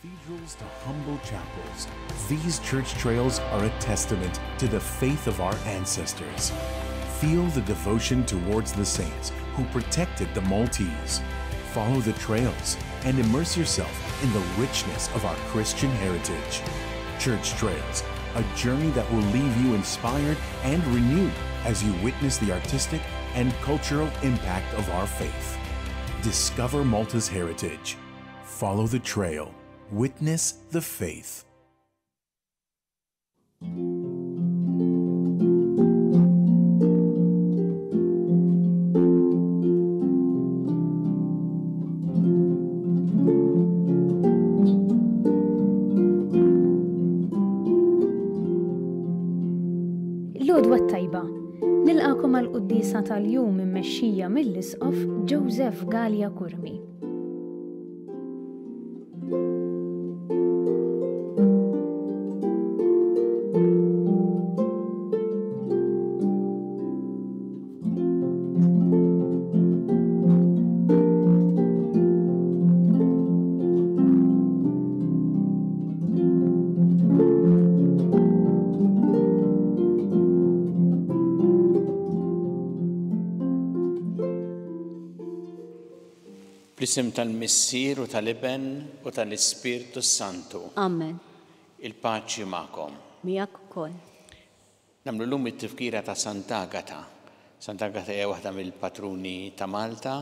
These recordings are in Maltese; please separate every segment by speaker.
Speaker 1: Cathedrals to humble chapels, these church trails are a testament to the faith of our ancestors. Feel the devotion towards the saints who protected the Maltese. Follow the trails and immerse yourself in the richness of our Christian heritage. Church Trails, a journey that will leave you inspired and renewed as you witness the artistic and cultural impact of our faith. Discover Malta's heritage. Follow the trail. Witness the faith.
Speaker 2: L-għodwa t-tajba, nilqakom għal-quddisa tal-jum immexxija mill-isqof Joseph Gallia Kurmi.
Speaker 3: Bl-isem tal-Missier u tal-Iben u tal-Ispirtu Santu.
Speaker 4: Amen.
Speaker 3: Il-paċi magħkom.
Speaker 4: Miegħek ukoll.
Speaker 3: Nagħmlu llum it-tifkira ta' Sant'Agata. Sant'Agata hija waħda mill-patruni ta' Malta.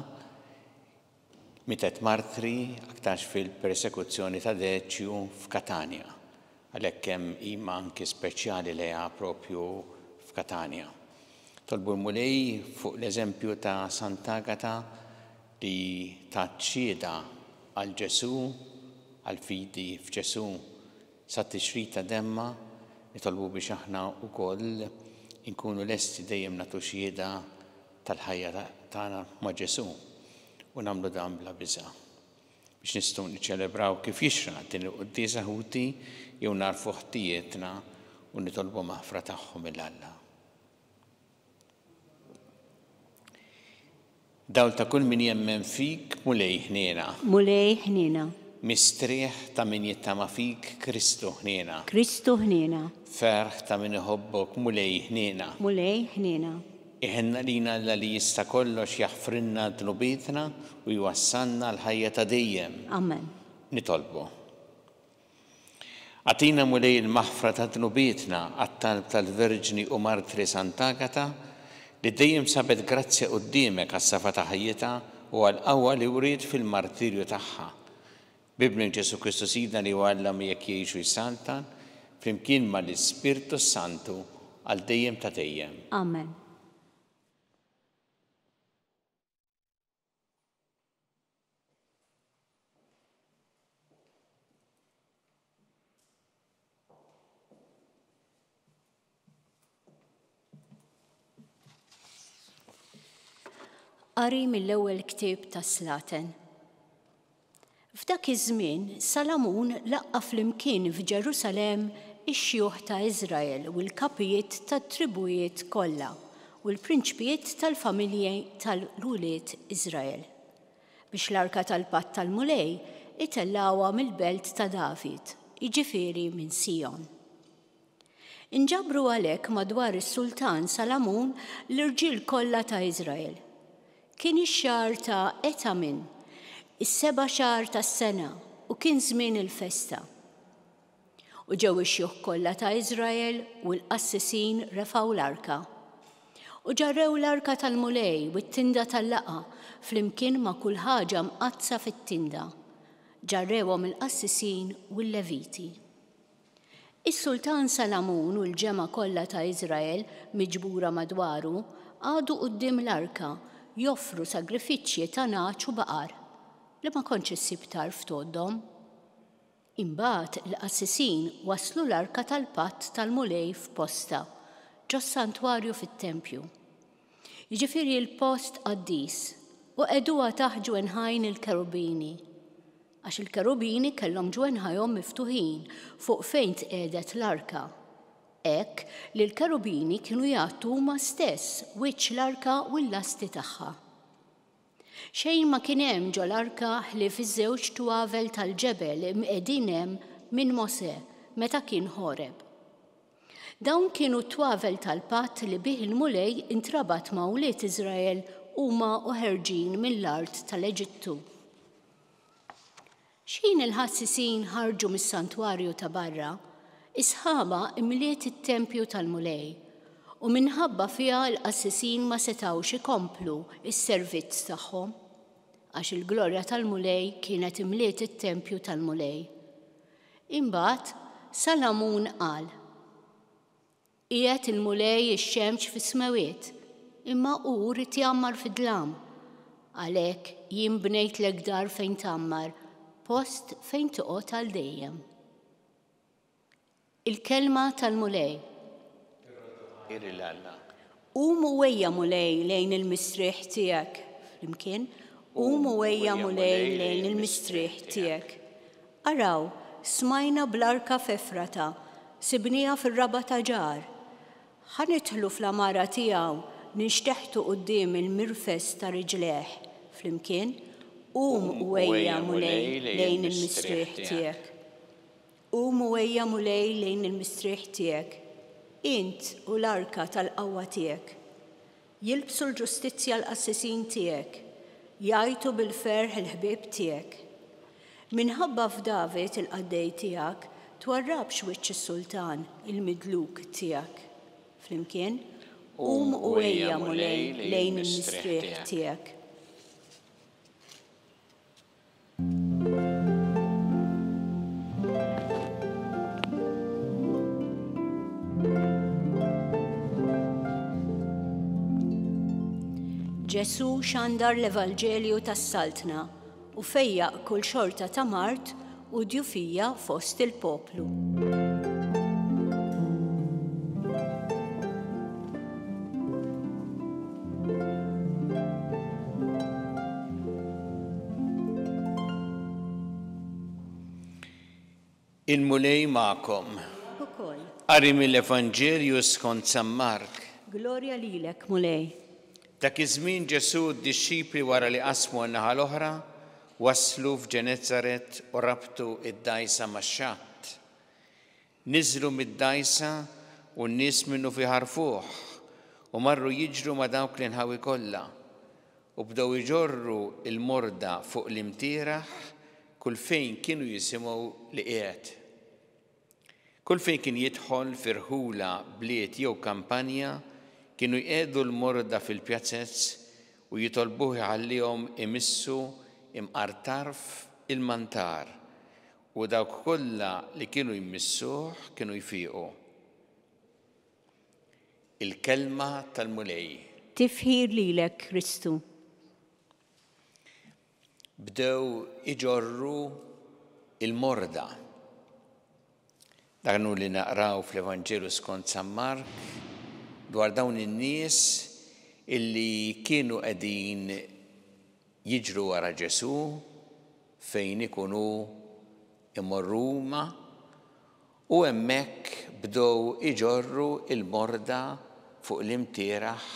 Speaker 3: Mietet martri aktarx fil-persekuzzjoni ta' Deċju f'Katania. Għalhekk hemm qima anki speċjali lejha propju f'Katania. Tolbu mulej fuq l-eżempju ta' Sant'Agata li taċċieda għal Ġesu, għal fidi f'Ġesu, sa tixrid ta' demma, nitolbu biex aħna wkoll inkunu lesti dejjem nagħtu xhieda tal-ħajja tagħna ma' Ġesu u nagħmlu dan bla biża' biex nistgħu niċċelebraw kif jixra din il-quddiesa ħuti jew narfu ħtijietna u nitolbu maħfra tagħhom mill-Alla. Dawl ta' kull min jemmen fik mulej ħniena.
Speaker 4: Mulej ħniena.
Speaker 3: Mistrieħ ta' min jittama fik Kristu ħniena.
Speaker 4: Kristu ħniena.
Speaker 3: Ferħ ta' min iħobbok mulej ħniena.
Speaker 4: Mulej ħniena.
Speaker 3: Iħenna lina Alla li jista' kollox jaħfrinna dnubietna u jwassalna l-ħajja ta' dejjem.
Speaker 4: Amen.
Speaker 3: Nitolbu. Għatina mulej il-maħfra ta' dnubietna għat-talb tal-Verġni u Martri Sant'Agata li dejjem sabet grazzja quddiemek għas-safa ta' ħajjitha u għall-qawwa li wried fil-martirju tagħha. Bibni Ġesu Kristu Sidna li għallam jekk jgħixu jsaltan, flimkien mal-Ispirtu Santu għal dejjem ta' dejjem.
Speaker 4: Amen. Qari mill-ewwel ktieb tas-Slaten. F'dak iż-żmien Salamun laqqa flimkien f'Ġerusalemm ix-xjuħ ta' Iżrael u l-kapijiet tat-tribujiet kollha u l-prinċpijiet tal-familji tal-wulied Iżrael biex l-arka tal-Patt tal-Mulej itellawha mill-belt ta' David, jiġifieri minn Sion. Inġabru għalhekk madwar is-Sultan Salamun l-irġiel kollha ta' Iżrael. Kien ix-xahar ta' Etamin, is-seba' xahar tas-sena u kien żmien il-festa. U ġew ix-xjuħ kollha ta' Iżrael u l-qassisin refgħu l-arka. U ġarrew l-arka tal-mulej u t-tinda tal-laqa flimkien ma' kull ħaġa mqazza fit-tinda. Ġarrewhom il-qassisin u l-Leviti. Is-Sultan Salamun u l-ġema kollha ta' Iżrael miġbura madwaru għadu quddiem l-arka joffru sagrifiċċji ta' naċ u baqar li ma kontx issib tarf toddhom. Imbagħad l-qassisin waslu l-arka tal-patt tal-mulej f'posta ġos-santwarju fit-tempju. Jiġifieri l-post qaddis u qegħduha taħt ġwenħajn il-kerubini. Għax il-kerubini kellhom ġwenħajhom miftuħin fuq fejn tqiegħdet l-arka. Hekk li l-kerubini kienu jagħtu huma stess wiċċ l-arka u l-lasti tagħha. Xejn ma kien hemm ġol arka ħlief iż-żewġ twavel tal-ġebel imqegħdin hemm minn Mosè meta kien ħoreb. Dawn kienu twavel tal-patt li bih il-mulej intrabat ma' wlied Iżrael huma u ħerġin mill-art tal-Eġittu. X'in il-ħassisin ħarġu mis-santwarju ta' barra, isħaba imliet it-tempju tal-mulej u minħabba fiha l-qassisin ma setgħux ikomplu is-servizz tagħhom għax il-glorja tal-mulej kienet imliet it-tempju tal-mulej. Imbagħad Salamun qal: qiegħed il-mulej ix-xemx fis-smawiet, imma hu rid jammar fid-dlam. Għalhekk jien bnejtlek dar fejn tammar, post fejn toqgħod għal dejjem. Il-kelma tal-mulej. Qumu wejja mulej lejn il-mistrieħ tiegħek. Flimkien, qumu wejja mulej lejn il-mistrieħ tiegħek. Araw, smajna bl-arka f'Efrata, sibnija fir-raba ta' ġar. Ħanidħlu fl-amara tiegħu ninxteħtu quddiem il-mirfes ta' riġleħ. Flimkien, qumu wejja mulej lejn il-mistrieħ tiegħek. Qumu wejja mulej lejn il-mistrieħ tiegħek. Int u l-arka tal-qawwa tiegħek. Jilbsu l-ġustizzja l-qassisin tiegħek. Jgħidu bil-ferħ il-ħbieb tiegħek. Minħabba f'David il-qaddej tiegħek twarrabx wiċċ is-sultan il-midluk tiegħek. Flimkien, qumu wejja mulej lejn il-mistrieħ tiegħek. Ġesu xandar l-Evanġelju tas-Saltna u fejjaq kull xorta ta' Mart u djufija fost il-poplu.
Speaker 3: Il-mulej ma'kom.
Speaker 4: Ukoll.
Speaker 3: Qari mill-Evanġelju skont San Mark.
Speaker 4: Glorja lilek, mulej.
Speaker 3: Dak iż-żmien Ġesu d-dixxipli wara li qasmu n-naħa l-oħra waslu f'Ġenezzaret u rabtu id-dajsa max-xatt. Niżlu mid-dajsa u n-nies minnu ħarfuh u marru jiġru ma' dawk li nħawi kollha u bdew iġorru l-morda fuq l-imtieraħ kull fejn kienu jisimgħu li qiegħed. Kull fejn kien jidħol firħula bliet jew kampanja kienu jqiegħdu l-morda fil-pjazzezz u jitolbuh ħallihom imissu imqartarf il-mantar u dawk kollha li kienu jmissuh kienu jfiequ. Il-kelma tal-mulej.
Speaker 4: Tifħir lilek, Kristu.
Speaker 3: Bdew iġorru il-morda. Dagnu li naqraw fl-Evanġelu skont San Mark dwar dawn in-nies illi kienu qegħdin jiġru wara Ġesu fejn ikunu imorruma u hemmhekk bdew iġorru il-morda fuq l-imtieraħ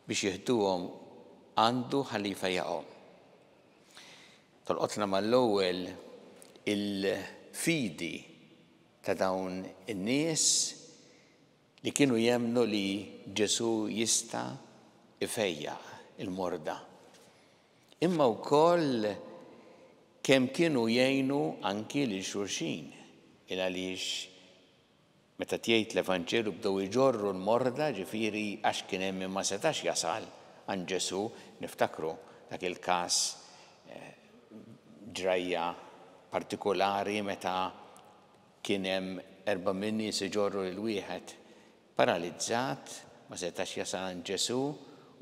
Speaker 3: biex jieħduhom għandu ħalli jfejjaqhom. Tolqotna mal-ewwel il-fidi ta' dawn in-nies li kienu jemnu li Ġesu jista' ifejjaq il-morda. Imma wkoll kemm kienu jgħinu anki lil xulxin għaliex Meta tgħid l-Evanġelu bdew iġorru l-morda, ġifieri għax kien hemm ma setax jasal għand Ġesu, niftakru dak il-każ ġrajja partikolari meta kien hemm 4 nies iġorru lil wieħed paralizzat, ma setax jasal għand Ġesu,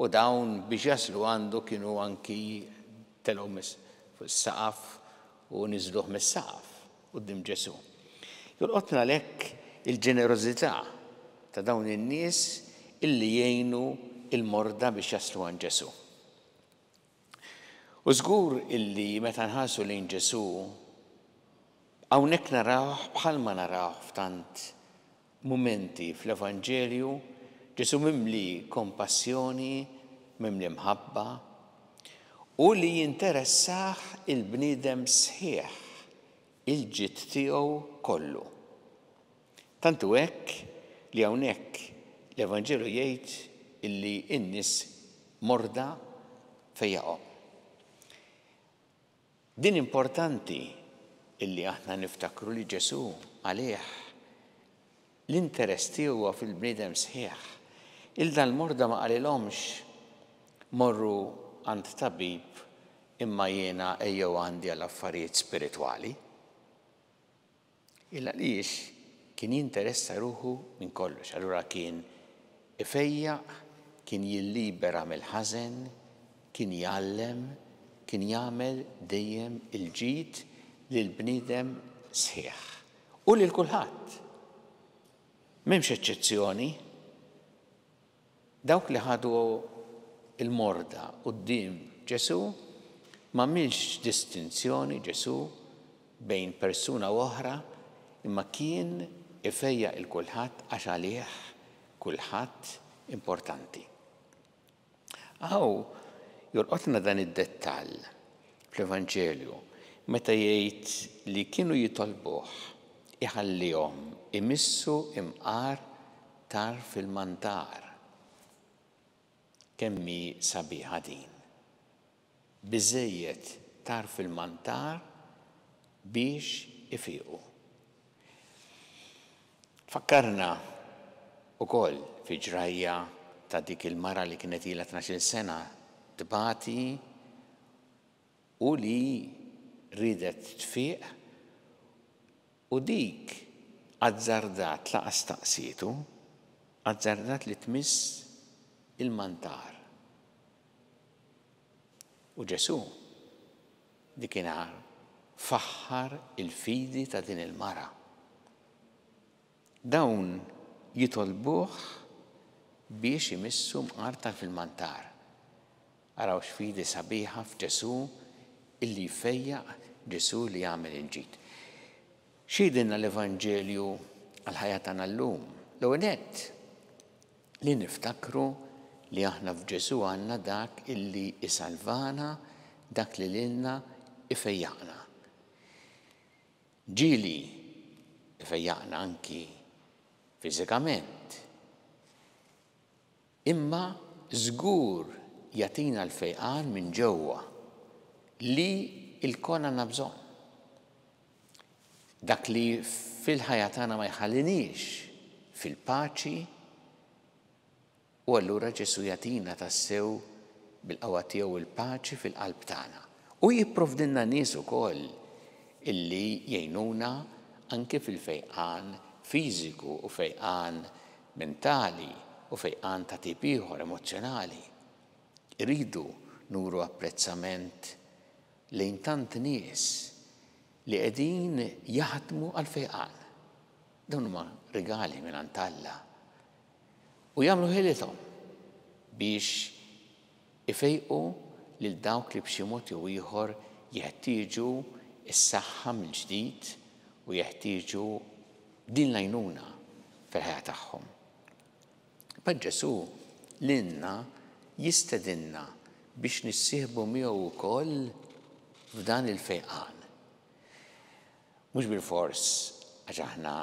Speaker 3: u dawn biex jaslu għandu kienu anki telgħu mis-saqaf u niżluh mis-saqaf quddiem Ġesu. Jolqotna lek il-ġenerożità ta' dawn in-nies illi jgħinu il-morda biex jaslu għand Ġesu. U żgur illi meta nħarsu lejn Ġesu hawnhekk narawh bħalma narawh f'tant mumenti fl-Evanġelju, Ġesu mimli kompassjoni, mimli mħabba, u li jinteressaħ il-bniedem sħiħ, il-ġid tiegħu kollu. Tantu hekk li hawnhekk l-Evanġelju jgħid illi n-nies morda fejjaqhom. Din importanti illi aħna niftakru li Ġesu għalih l-interess tiegħu huwa fil-bniedem sħiħ. Il-dal-morda ma qalilhomx morru għand tabib imma jiena ejjew għandi għal affarijiet spiritwali. Illa għaliex kien jinteressa ruħu minn kollox. Allura kien ifejjaq, kien jillibera mill-ħażen, kien jgħallem, kien jagħmel dejjem il-ġid lil bniedem sħiħ. U lil kulħadd. M'hemmx eċċezzjoni. Dawk li ħadu il-morda quddiem Ġesu m'għamilx distinzjoni Ġesu bejn persuna u oħra, imma kien ifejjaq il-kulħadd għax għalih kulħadd importanti. Aw jolqotna dan id-dettall fl-Evanġelju meta jgħid li kienu jitolbuh iħallihom imissu imqar tar fil-mantar. Kemmi sabiħa din. Biżejjed tar fil-mantar biex ifiequ. Fakkarna ukoll fi ġrajja ta' dik il-mara li kienet ilha 12 sena tbati u li ridet tfieq u dik azzardat laqas taqsitu, azzardat li tmiss il-mantar. U Ġesu dikinhar faħħar il-fidi ta' din il-mara. Dawn jitolbuh biex imissu mqar fil-mantar. Araw x'fidi sabiħa f'Ġesu illi jfejjaq Ġesu li jagħmel il-ġid. X'jgħidilna l-Evanġelju għall-ħajja tagħna llum? L-ewwel nett li niftakru li aħna f'Ġesu għandna dak illi isalvana, dak li lilna ifejjaqna. Ġieli ifejjaqna anki fiżikament. Imma żgur jagħtina l-fejqan minn ġewwa li l-kol għandna bżonn. Dak li fil-ħajja tagħna ma jħallinix fil-paċi, u allura Ġesu jagħtina tassew bil-qawwa tiegħu il-paċi fil-qalb tagħna. U jipprovdilna nies ukoll illi jgħinuna anke fil-fejqan fiżiku u fejqan mentali u fejqan ta' tip ieħor emozzjonali. Iridu nuru apprezzament lejn tant nies li qegħdin jaħdmu għal fejqan. Dawn huma rigali mingħand Alla. U jagħmlu ħilithom biex ifejqu lil dawk li b'xi mod jew ieħor jeħtieġu s-saħħa mill-ġdid u jeħtieġu din l-għajnuna fil-ħajja tagħhom. Bad Ġesu lilna jistedinna biex nissieħbu miegħu wkoll f'dan il-fejqan. Mhux bil-fors għax aħna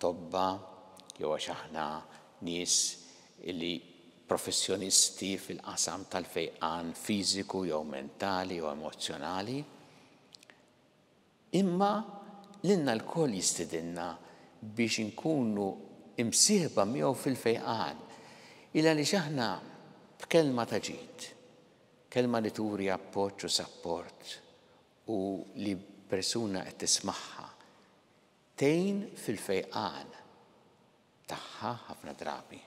Speaker 3: tobba jew għax aħna nies illi professjonisti fil-qasam tal-fejqan fiżiku jew mentali jew emozzjonali, imma lilna l-koll jistidinna biex inkunu imsieħba miegħu fil-fejqan. Illa li aħna b'kelma ta' ġid, kelma li turi appoġġ u sapport u li persuna qed tismaħħa tgħin fil-fejqan tagħha ħafna drabi.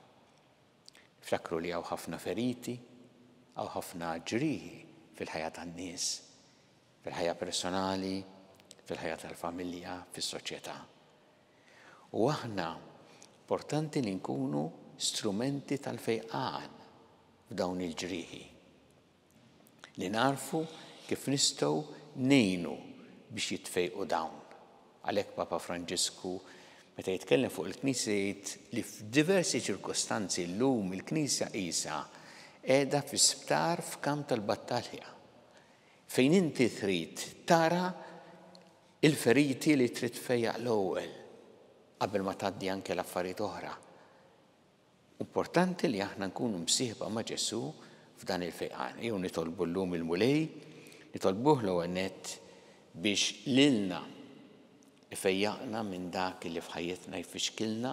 Speaker 3: Ftakru li hawn ħafna feriti, hawn ħafna ġrieħi fil-ħajja tan-nies, fil-ħajja personali, fil-ħajja tal-familja, fis-soċjetà. U aħna importanti li nkunu strumenti tal-fejqan f'dawn il-ġrieħi. Li narfu kif nistgħu ngħinu biex jitfejqu dawn. Għalhekk Papa Franġisku meta jitkellem fuq il-Knisja jgħid li f'diversi ċirkostanzi llum il-Knisja qisha qiegħda fi sptar f'kamp tal-battalja fejn inti trid tara il-feriti li trid tfejjaq l-ewwel qabel ma tgħaddi anke l-affarijiet oħra. Importanti li aħna nkunu msieħba ma' Ġesu f'dan il-fejqan. Jew nitolbu llum il-mulej, nitolbuh l-ewwel nett biex lilna ifejjaqna minn dak li f'ħajjitna jfixkilna,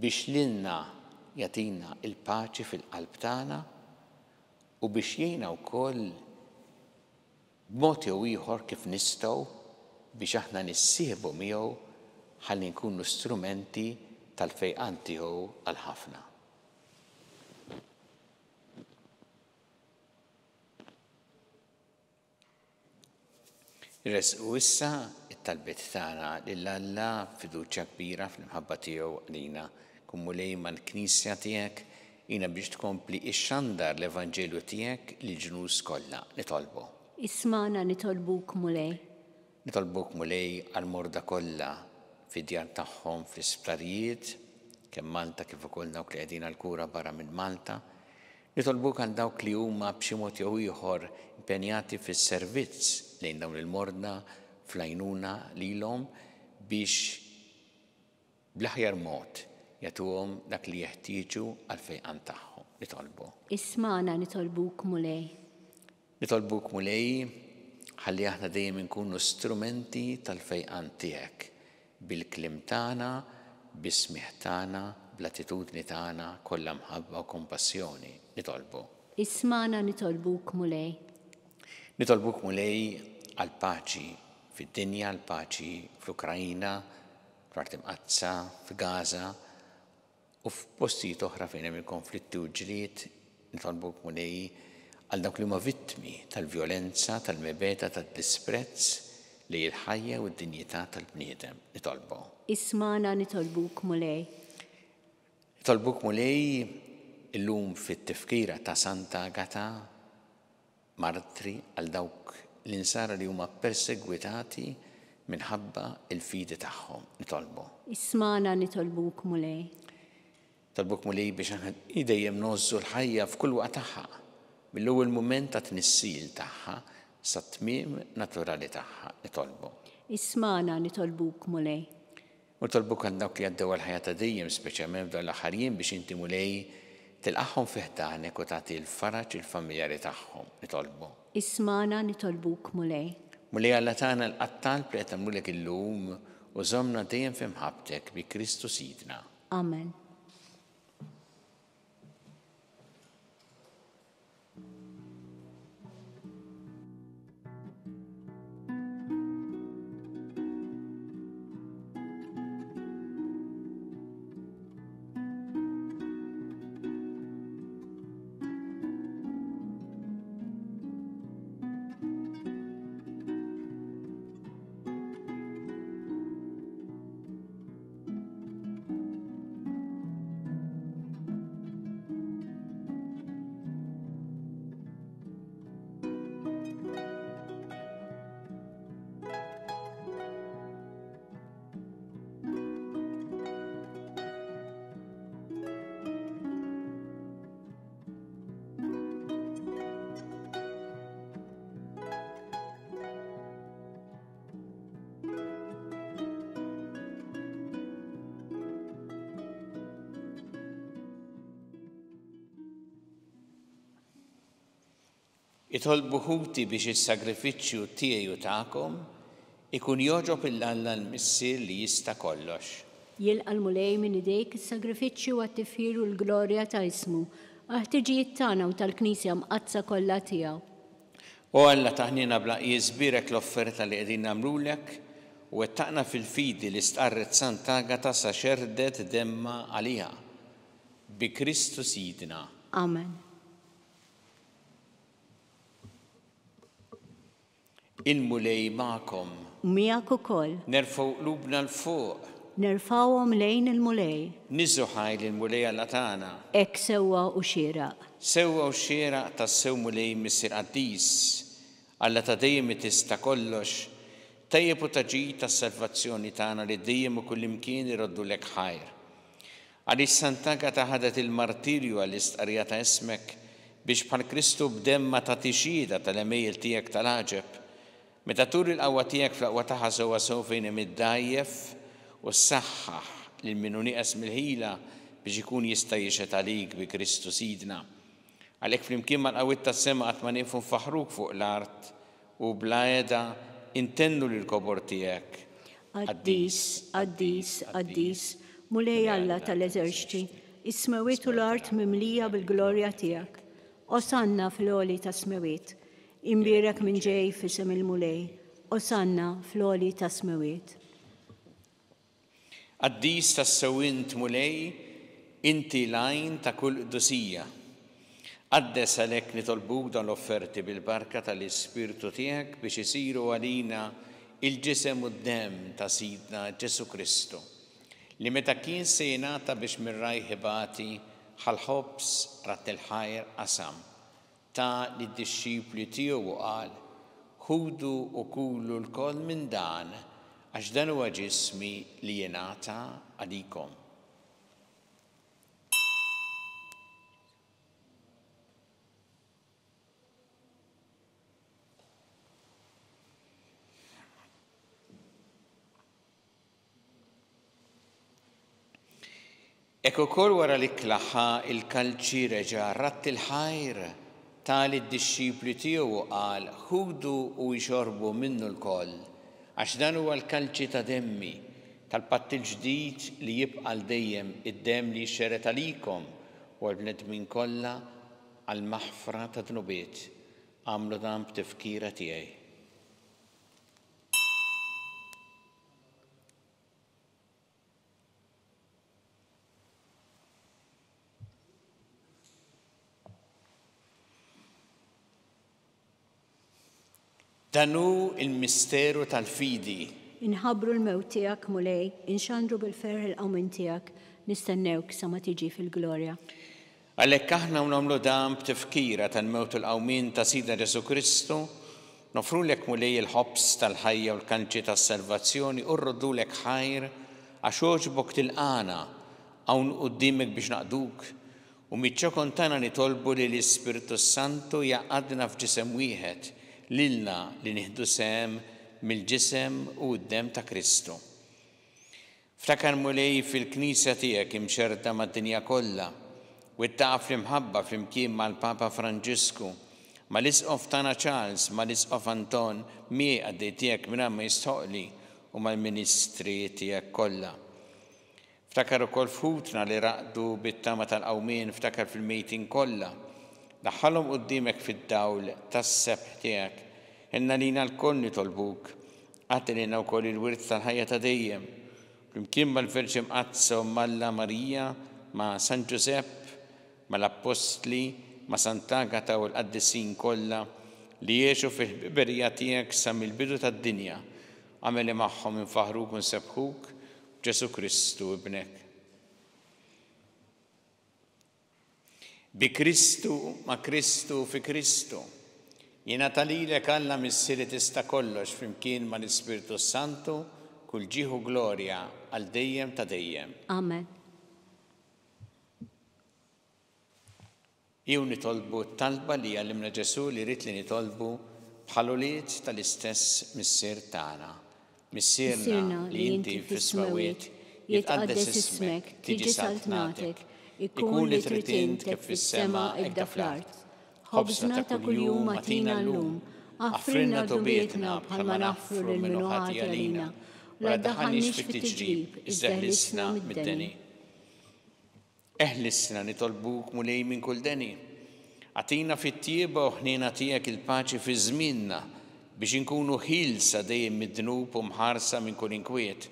Speaker 3: biex lilna jagħtina il-paċi fil-qalb tagħna u biex jgħinna wkoll b'mod jew ieħor kif nistgħu biex aħna nissieħbu miegħu ħalli nkunu strumenti tal-fejqan tiegħu għal ħafna. Irresqu issa it-talbiet tagħna lil Alla fiduċja kbira fl-imħabba tiegħu għalina. Kun mulej mal-Knisja tiegħek jiena biex tkompli ixxandar l-Evanġelju tiegħek lill-ġnus kollha. Nitolbu.
Speaker 4: Ismana nitolbuk mulej.
Speaker 3: Nitolbuk mulej għal-morda kollha fid-djar tagħhom fl-isptarijiet, kemm Malta kif ukoll dawk li qegħdin għall-kura barra minn Malta. Nitolbuk għal dawk li huma b'xi mod jew ieħor impenjati fis-servizz lejn dawn il-mordna fl-għajnuna lilhom biex bl-aħjar mod jagħtuhom dak li jeħtieġu għall-fejqan tagħhom. Nitolbu.
Speaker 4: Ismana nitolbuk mulej.
Speaker 3: Nitolbuk mulej ħalli aħna dejjem inkunu strumenti tal-fejqan tiegħek bil-kliem tagħna, bis-smieħ tagħna, bl-attitudni tagħna kollha mħabba u kompassjoni. Nitolbu.
Speaker 4: Ismana nitolbuk mulej.
Speaker 3: Nitolbuk mulej għal-paċi fid-dinja, għal-paċi fl-Ukrajina, fl-Art Imqazza, f'Gaza u f'postijiet oħra fejn hemm il-konflitti u ġlied. Nitolbuk mulej għal dawk li huma vittmi tal-vjolenza, tal-mebeda, tad-disprezz li l-ħajja u d-dinjità tal-bniedem. Nitolbu.
Speaker 4: Ismana nitolbuk mulej.
Speaker 3: Nitolbuk mulej illum fit-tifkira ta' Santa Agata martri għal dawk l-insara li huma persegwitati minħabba il-fidi tagħhom. Nitolbu.
Speaker 4: Ismana nitolbuk mulej.
Speaker 3: Nitolbuk mulej biex aħna dejjem nozzu l-ħajja f'kull waqt tagħha mill-ewwel mument ta' tnissil tagħha sa tmiem naturali tagħha. Nitolbu.
Speaker 4: Ismana nitolbuk mulej.
Speaker 3: U nitolbuk għal dawk li għaddew għall-ħajja ta' dejjem speċjalment f'dawn l-aħħar jiem biex inti mulej tilqaħħom fih ħdanek u tagħti l-faraġ il-familjari tagħhom. Nitolbu.
Speaker 4: Ismana nitolbuk mulej.
Speaker 3: Mulej Alla tagħna l-qattal li qed tagħmlulek illum u żommna dejjem f'imħabbtek bi Kristu Sidna.
Speaker 4: Amen.
Speaker 3: Itolbu ħuti biex is-sagrifiċċju tiegħi u tagħkom ikun joġob il-Alla l-Missier li jista' kollox.
Speaker 4: jilqa l-mulej minn idejk is-sagrifiċċju għat-tifħir u l-glorja ta' ismu, ħtiġijiet tagħna u tal-Knisja mqazza kollha tiegħu.
Speaker 3: U Alla taħnina bla jizbirek l-offerta li qegħdin nagħmlulek u wettaqna fil-fidi li stqarret Sant'Agata sa xerdet demma għaliha. Bi Kristu Sidna.
Speaker 4: Amen.
Speaker 3: Il-mulej magħkom.
Speaker 4: Miegħek ukoll.
Speaker 3: Nerfgħu qlubna l-fuq.
Speaker 4: Nerfawhom lejn il-mulej.
Speaker 3: Niżu ħajl il-mulej Alla tagħna.
Speaker 4: Hekk sewwa u xieraq.
Speaker 3: Sewwa u xieraq tas-sew mulej missier qaddis. Alla ta' dejjem tista' kollox. Tajjeb u taġid tas-salvazzjoni tagħna li dejjem u kullimkien iroddulek ħajr. Għaliex Sant'Agata ħadet il-martirju għall-istqarrija ta' ismek biex bħal Kristu b'demma ta' tixjida tal-emejl tiegħek tal-għaġeb. Meta tur il-qawwa tiegħek fl-aqwa tagħha sewwa sew fejn hemm iddajjef u ssaħħaħ lil min nieqes mill-ħila biex ikun jista' jixhed għalik bi Kristu Sidna. Għalhekk flimkien mal-qawwiet tas-sema qatt ma nieqfu nfaħruk fuq l-art u bla għeda intennu lill-kobor tiegħek.
Speaker 4: Qaddis, qaddis, qaddis, mulej Alla tal-eżerċiti, is-smewiet u l-art mimlija bil-glorja tiegħek. Osanna fl-għoli ta' smewiet, imbierek minn ġej f'isem il-mulej, osanna fl-għoli ta' smewiet.
Speaker 3: Qaddis tas-sewwint mulej, inti lajn ta' kull qdusija. Qaddes għalhekk nitolbuk dawn l-offerti bil-barka tal-Ispirtu tiegħek biex isiru għalina il-ġisem u d-demm ta' Sidna Ġesu Kristu, li meta kien se jingħata biex mir-rajħibati ħal-ħobs rat il-ħajr qasam ta' lid-dixxipli tiegħu qal: ħudu u kulu l-koll minn dan għax dan huwa ġismi li jingħata għalikom. Ek ukoll wara li klaħħa il-kalċi reġa' ratt il-ħajr tali d-dixxipli tiegħu qal: ħudu u jxorbu minnu l-koll għax dan huwa l-kalċi ta' demmi tal-patt il-ġdid li jibqa' dejjem id-demm li jxerret għalikom u għall-bnedmin kollha għall-maħfra ta' dnubiet. Għamlu dan b'tifkira tiegħi. Danu il-misteru tal-fidi.
Speaker 4: Inħabru l-mewt tiegħek mulej, inxandru bil-ferħ il-qawmin tiegħek, nistennewk sa ma tiġi fil-glorja.
Speaker 3: Għalhekk aħna nagħmlu dan b'tifkira tal-mewt u l-qawmin ta' Sidna Ġesu Kristu, nofrulek mulej il-ħobs tal-ħajja u l-kanċi tas-salvazzjoni u rroddulek ħajr għax oġbok tilqana hawn quddiemek biex naqduk u miċ-ċokon tagħna nitolbu li l-Ispirtu Santu jaqgħadna f'ġisem wieħed lilna li nieħdu sehem mill-ġisem u d-demm ta' Kristu. Ftakar mulej fil-Knisja tiegħek imxerta mad-dinja kollha u ttaqaf fl-imħabba flimkien mal-Papa Franġisku, mal-Isqof tagħna Charles, mal-Isqof Anton, miegħi għaddej tiegħek minn ma jistħoqli u mal-Ministri tiegħek kollha. Ftakar ukoll futna li raqdu bit-tama tal-qawmien, ftakar fil-mejtin kollha. Daħħalhom quddiemek fid-dawl tas-sebħ tiegħek. Inna lina l-koll nitolbuk. Għatilina wkoll il-wirt tal-ħajja ta' dejjem. Flimkien mal-Verġi Mqazza u Malla Marija, ma' San Ġusepp, mal-Apostli, ma' Sant'Agata u l-Qaddisin kollha li jgħixu fil-ħbiberija tiegħek sa mill-bidu tad-dinja. Għameli magħhom infaħruk u nsebħuk b'Ġesu Kristu ibnek. Bi Kristu, ma' Kristu, fi Kristu. Jingħata lilek Alla missieri tista' kollox flimkien mal-Ispirtu Santu kull ġieħu glorja għal dejjem ta' dejjem.
Speaker 4: Amen.
Speaker 3: Jew nitolbu t-talba li għallimna Ġesu li rrid li nitolbu bħal-ulied tal-istess missier tagħna. Missierna li inti fis-smawiet jitqaddes ismek, tiġi saltnatek, ikun li trid int kif fis-sema hekk fl-art. Ħobżna ta' kuljum atina llum, aħfrilna dubietna bħalma naħfru lil min ħati għalina,
Speaker 4: ولا تدخلنيش في التجريب إذ اهلسنا من الدني.
Speaker 3: اهلسنا نطلبوك مولاي من كل دني. أعطينا في الطيبة وحنين نعطيك الباċi في زميننا biex nkunu ħilsa dejjem mid-dnub u mħarsa minn kull inkwiet.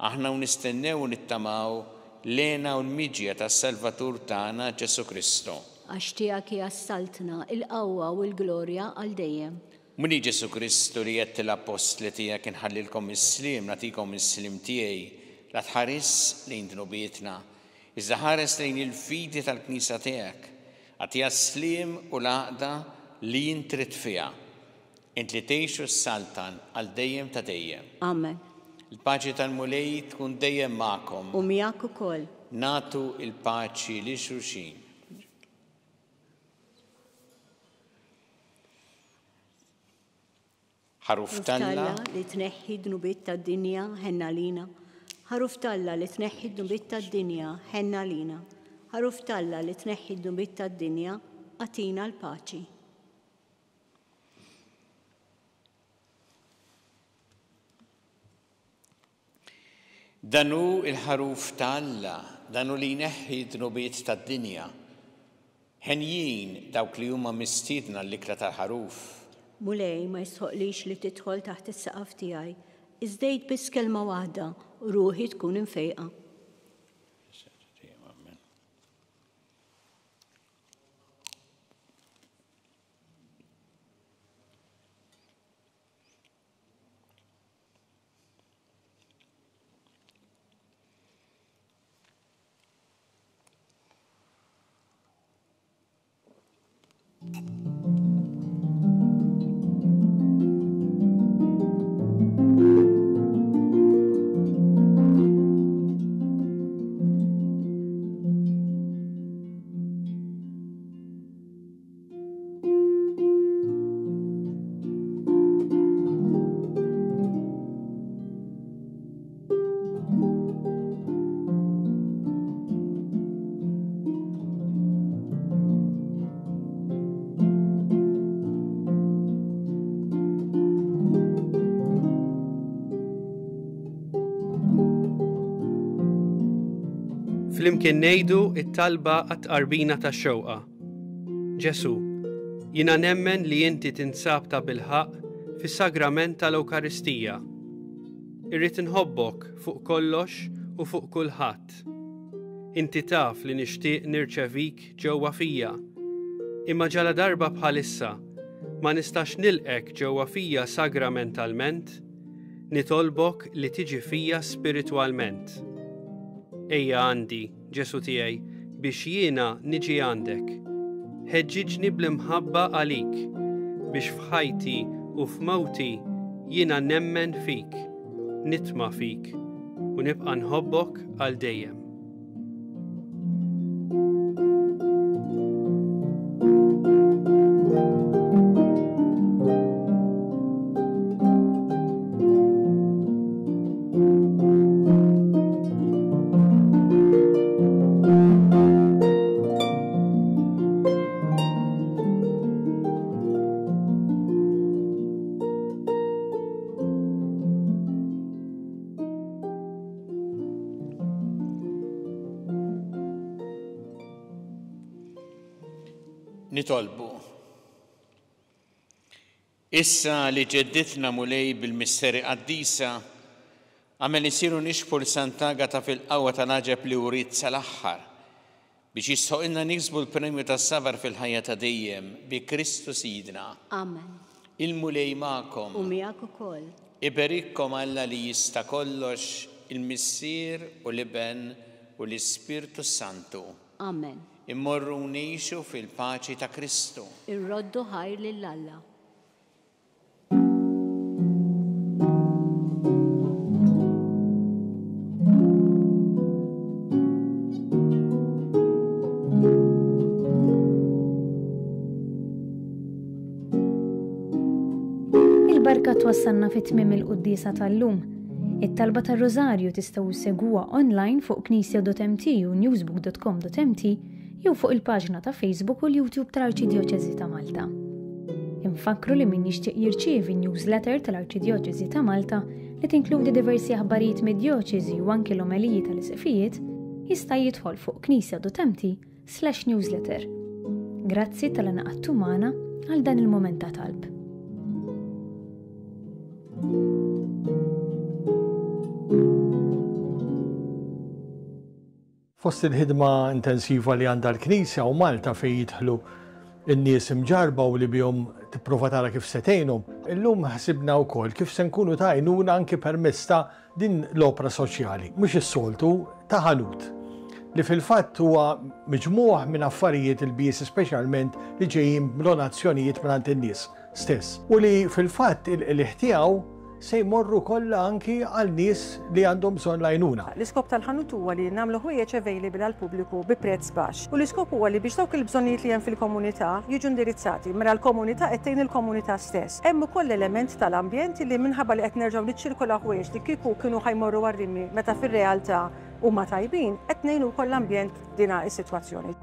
Speaker 3: Aħna nistennew u nittamaw lena u l-miġja tas-Salvatur tagħna Ġesu Kristu.
Speaker 4: Għax tiegħek hija assaltna il-qawwa u l-glorja għal dejjem.
Speaker 3: Muni Ġesu Kristu li qed l-apostli tiegħek inħallilkom is-sliem nagħtikom is-sliem tiegħi la tħares lejn dnubietna. Iżda ħares lejn il-fidi tal-Knisja tiegħek. Għatija s-sliem u l-għaqda li jintrit fiha. Int li tgħixu s-saltan għal dejjem ta' dejjem.
Speaker 4: Amen.
Speaker 3: Il-paċi tal-mulej tkun dejjem magħkom.
Speaker 4: U miegħek ukoll.
Speaker 3: Natu il-paċi li xulxin. Ħaruf Talla
Speaker 4: li tneħħi dnubiet tad-dinja ħenna lina. Ħaruf Talla li tneħħi dnubiet tad-dinja ħenna lina. Ħaruf Talla li tneħħi dnubiet tad-dinja għatina l-paċi.
Speaker 3: Danu il-ħaruf Talla, danu li jneħħi dnubiet tad-dinja. Ħenjin dawk li huma mistiedna l-ikra tal-ħaruf.
Speaker 4: Mulej ma jisħoqlix li tidħol taħt is-saqaf tiegħi, iżdejt biss kelma waħda u ruħi tkun infejqa.
Speaker 5: Flimkien ngħidu it-talba għat-qarbina tax-xewqa. Ġesu, jiena nemmen li inti tinsab ta' bilħaq fis-sagrament tal-Ewkaristija. Irrid inħobbok fuq kollox u fuq kulħadd. Inti taf li nixtieq nirċevik ġewwa fija, imma ġala darba bħalissa ma nistax nilqek ġewwa fija sagramentalment, nitolbok li tiġi fija spiritwalment. Ejja għandi, Ġesu tiegħi, biex jiena niġi għandek. Ħeġġiġni bl-imħabba għalik, biex f'ħajti u f'mawti jiena nemmen fik, nitma' fik u nibqa' nħobbok għal dejjem.
Speaker 3: Nitolbu. Issa li ġedditna mulej bil-misteri qaddisa, għamel isiru nixfu l-Sant'Agata fil-qawwa tal-aġeb li urid sal-aħħar biex jistħoqilna niksbu l-premju tas-sabar fil-ħajja ta' dejjem bi Kristu Sidna.
Speaker 4: Amen.
Speaker 3: Il-mulej magħkom.
Speaker 4: U miegħek ukoll.
Speaker 3: Iberikkom Alla li jista' kollox il-Missier u l-Iben u l-Ispirtu Santu.
Speaker 4: Amen.
Speaker 3: Immorru ngħixu fil-paċi ta' Kristu.
Speaker 4: Irroddu ħajr lill-Alla.
Speaker 2: Il-barka twassalna fit-tmiem il-qudiesa tal-lum. It-talba tar-Rożarju tistgħu segwa online fuq knisja.mt u newsbook.com.mt jew fuq il-paġna ta' Facebook u l-YouTube tal-Arċidjoċeżi ta' Malta. Infakru li min jixtieq jirċievi newsletter tal-Arċidjoċeżi ta' Malta li tinkludi diversi aħbarijiet mid-dioċeżi u anke l-omeliji tal-isqfijiet jista' jidħol fuq knisja.mt/newsletter. Grazzi tal-għanaqattu magħna għal dan il-mument ta' talb.
Speaker 6: Fost il-ħidma intensiva li għandha l-Knisja u Malta fejn jidħlu n-nies imġarba u li bihom tipprova tara kif se tgħinhom, illum ħsibna wkoll kif se nkunu ta' għajnuna anke permezz ta' din l-opra soċjali, mhux is-soltu ta' ħanut li fil-fatt huwa miġmuħ minn affarijiet il-bies speċjalment li ġejjin b'donazzjonijiet mingħand in-nies stess. U li fil-fatt il-ħtiegħu se jmorru kollha anki għal nies li għandhom bżonn l-għajnuna.
Speaker 7: L-iskop tal-ħanut huwa li nagħmlu ħwejjeġ available għall pubbliku bi prezz baxx. U l-iskop huwa li biex dawk il-bżonnijiet li hemm fil-komunità jiġu indirizzati mela l-komunità qed tgħin il-komunità stess. Hemm ukoll element tal-ambjent li minħabba li qed nerġgħu niċċirkola ħwejjeġ li kieku kienu ħajmorru għar-rimmi meta fir-realtà huma tajbin qed ngħinu wkoll l-ambjent dina is-sitwazzjoni.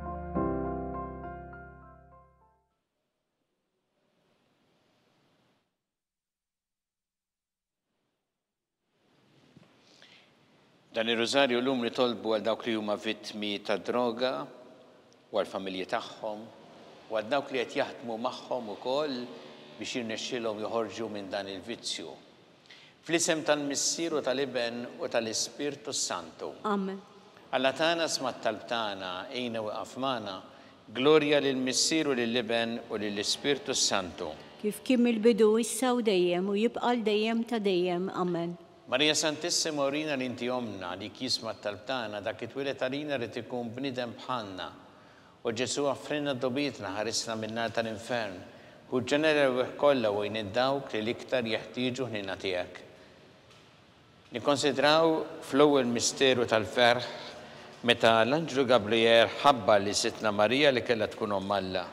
Speaker 3: Dan ir-Rożarju llum nitolbu għal dawk li huma vittmi ta' droga u għal familji tagħhom u għal dawk li qed jaħdmu magħhom ukoll biex jirnexxilhom joħorġu minn dan il-vizzju. Fl-isem tal-Missieru tal-Iben u tal-Ispirtu Santu.
Speaker 4: Amen.
Speaker 3: Alla tagħna smat talbtana ejna waqaf magħna, glorja lill-Missieru lill-Iben u lill-Ispirtu Santu.
Speaker 4: Kif kien mill-bidu issa u dejjem u jibqa' dejjem ta' dejjem. Amen.
Speaker 3: Marija Santissima urina li inti omna li kisma talbtana dak it-twilet għalina li tikun bnidem bħalna u Ġesu għaffrinna d-dobitna ħarisna minnar tal-infern u ġenera kollha u id-dawk li l-iktar jeħtieġu ħnina tiegħek. Nikkonsidraw fl-ewwel misteru tal-ferħ meta l-Anġlu Gabriel ħabba li sitna Marija li kellha tkun omm Alla.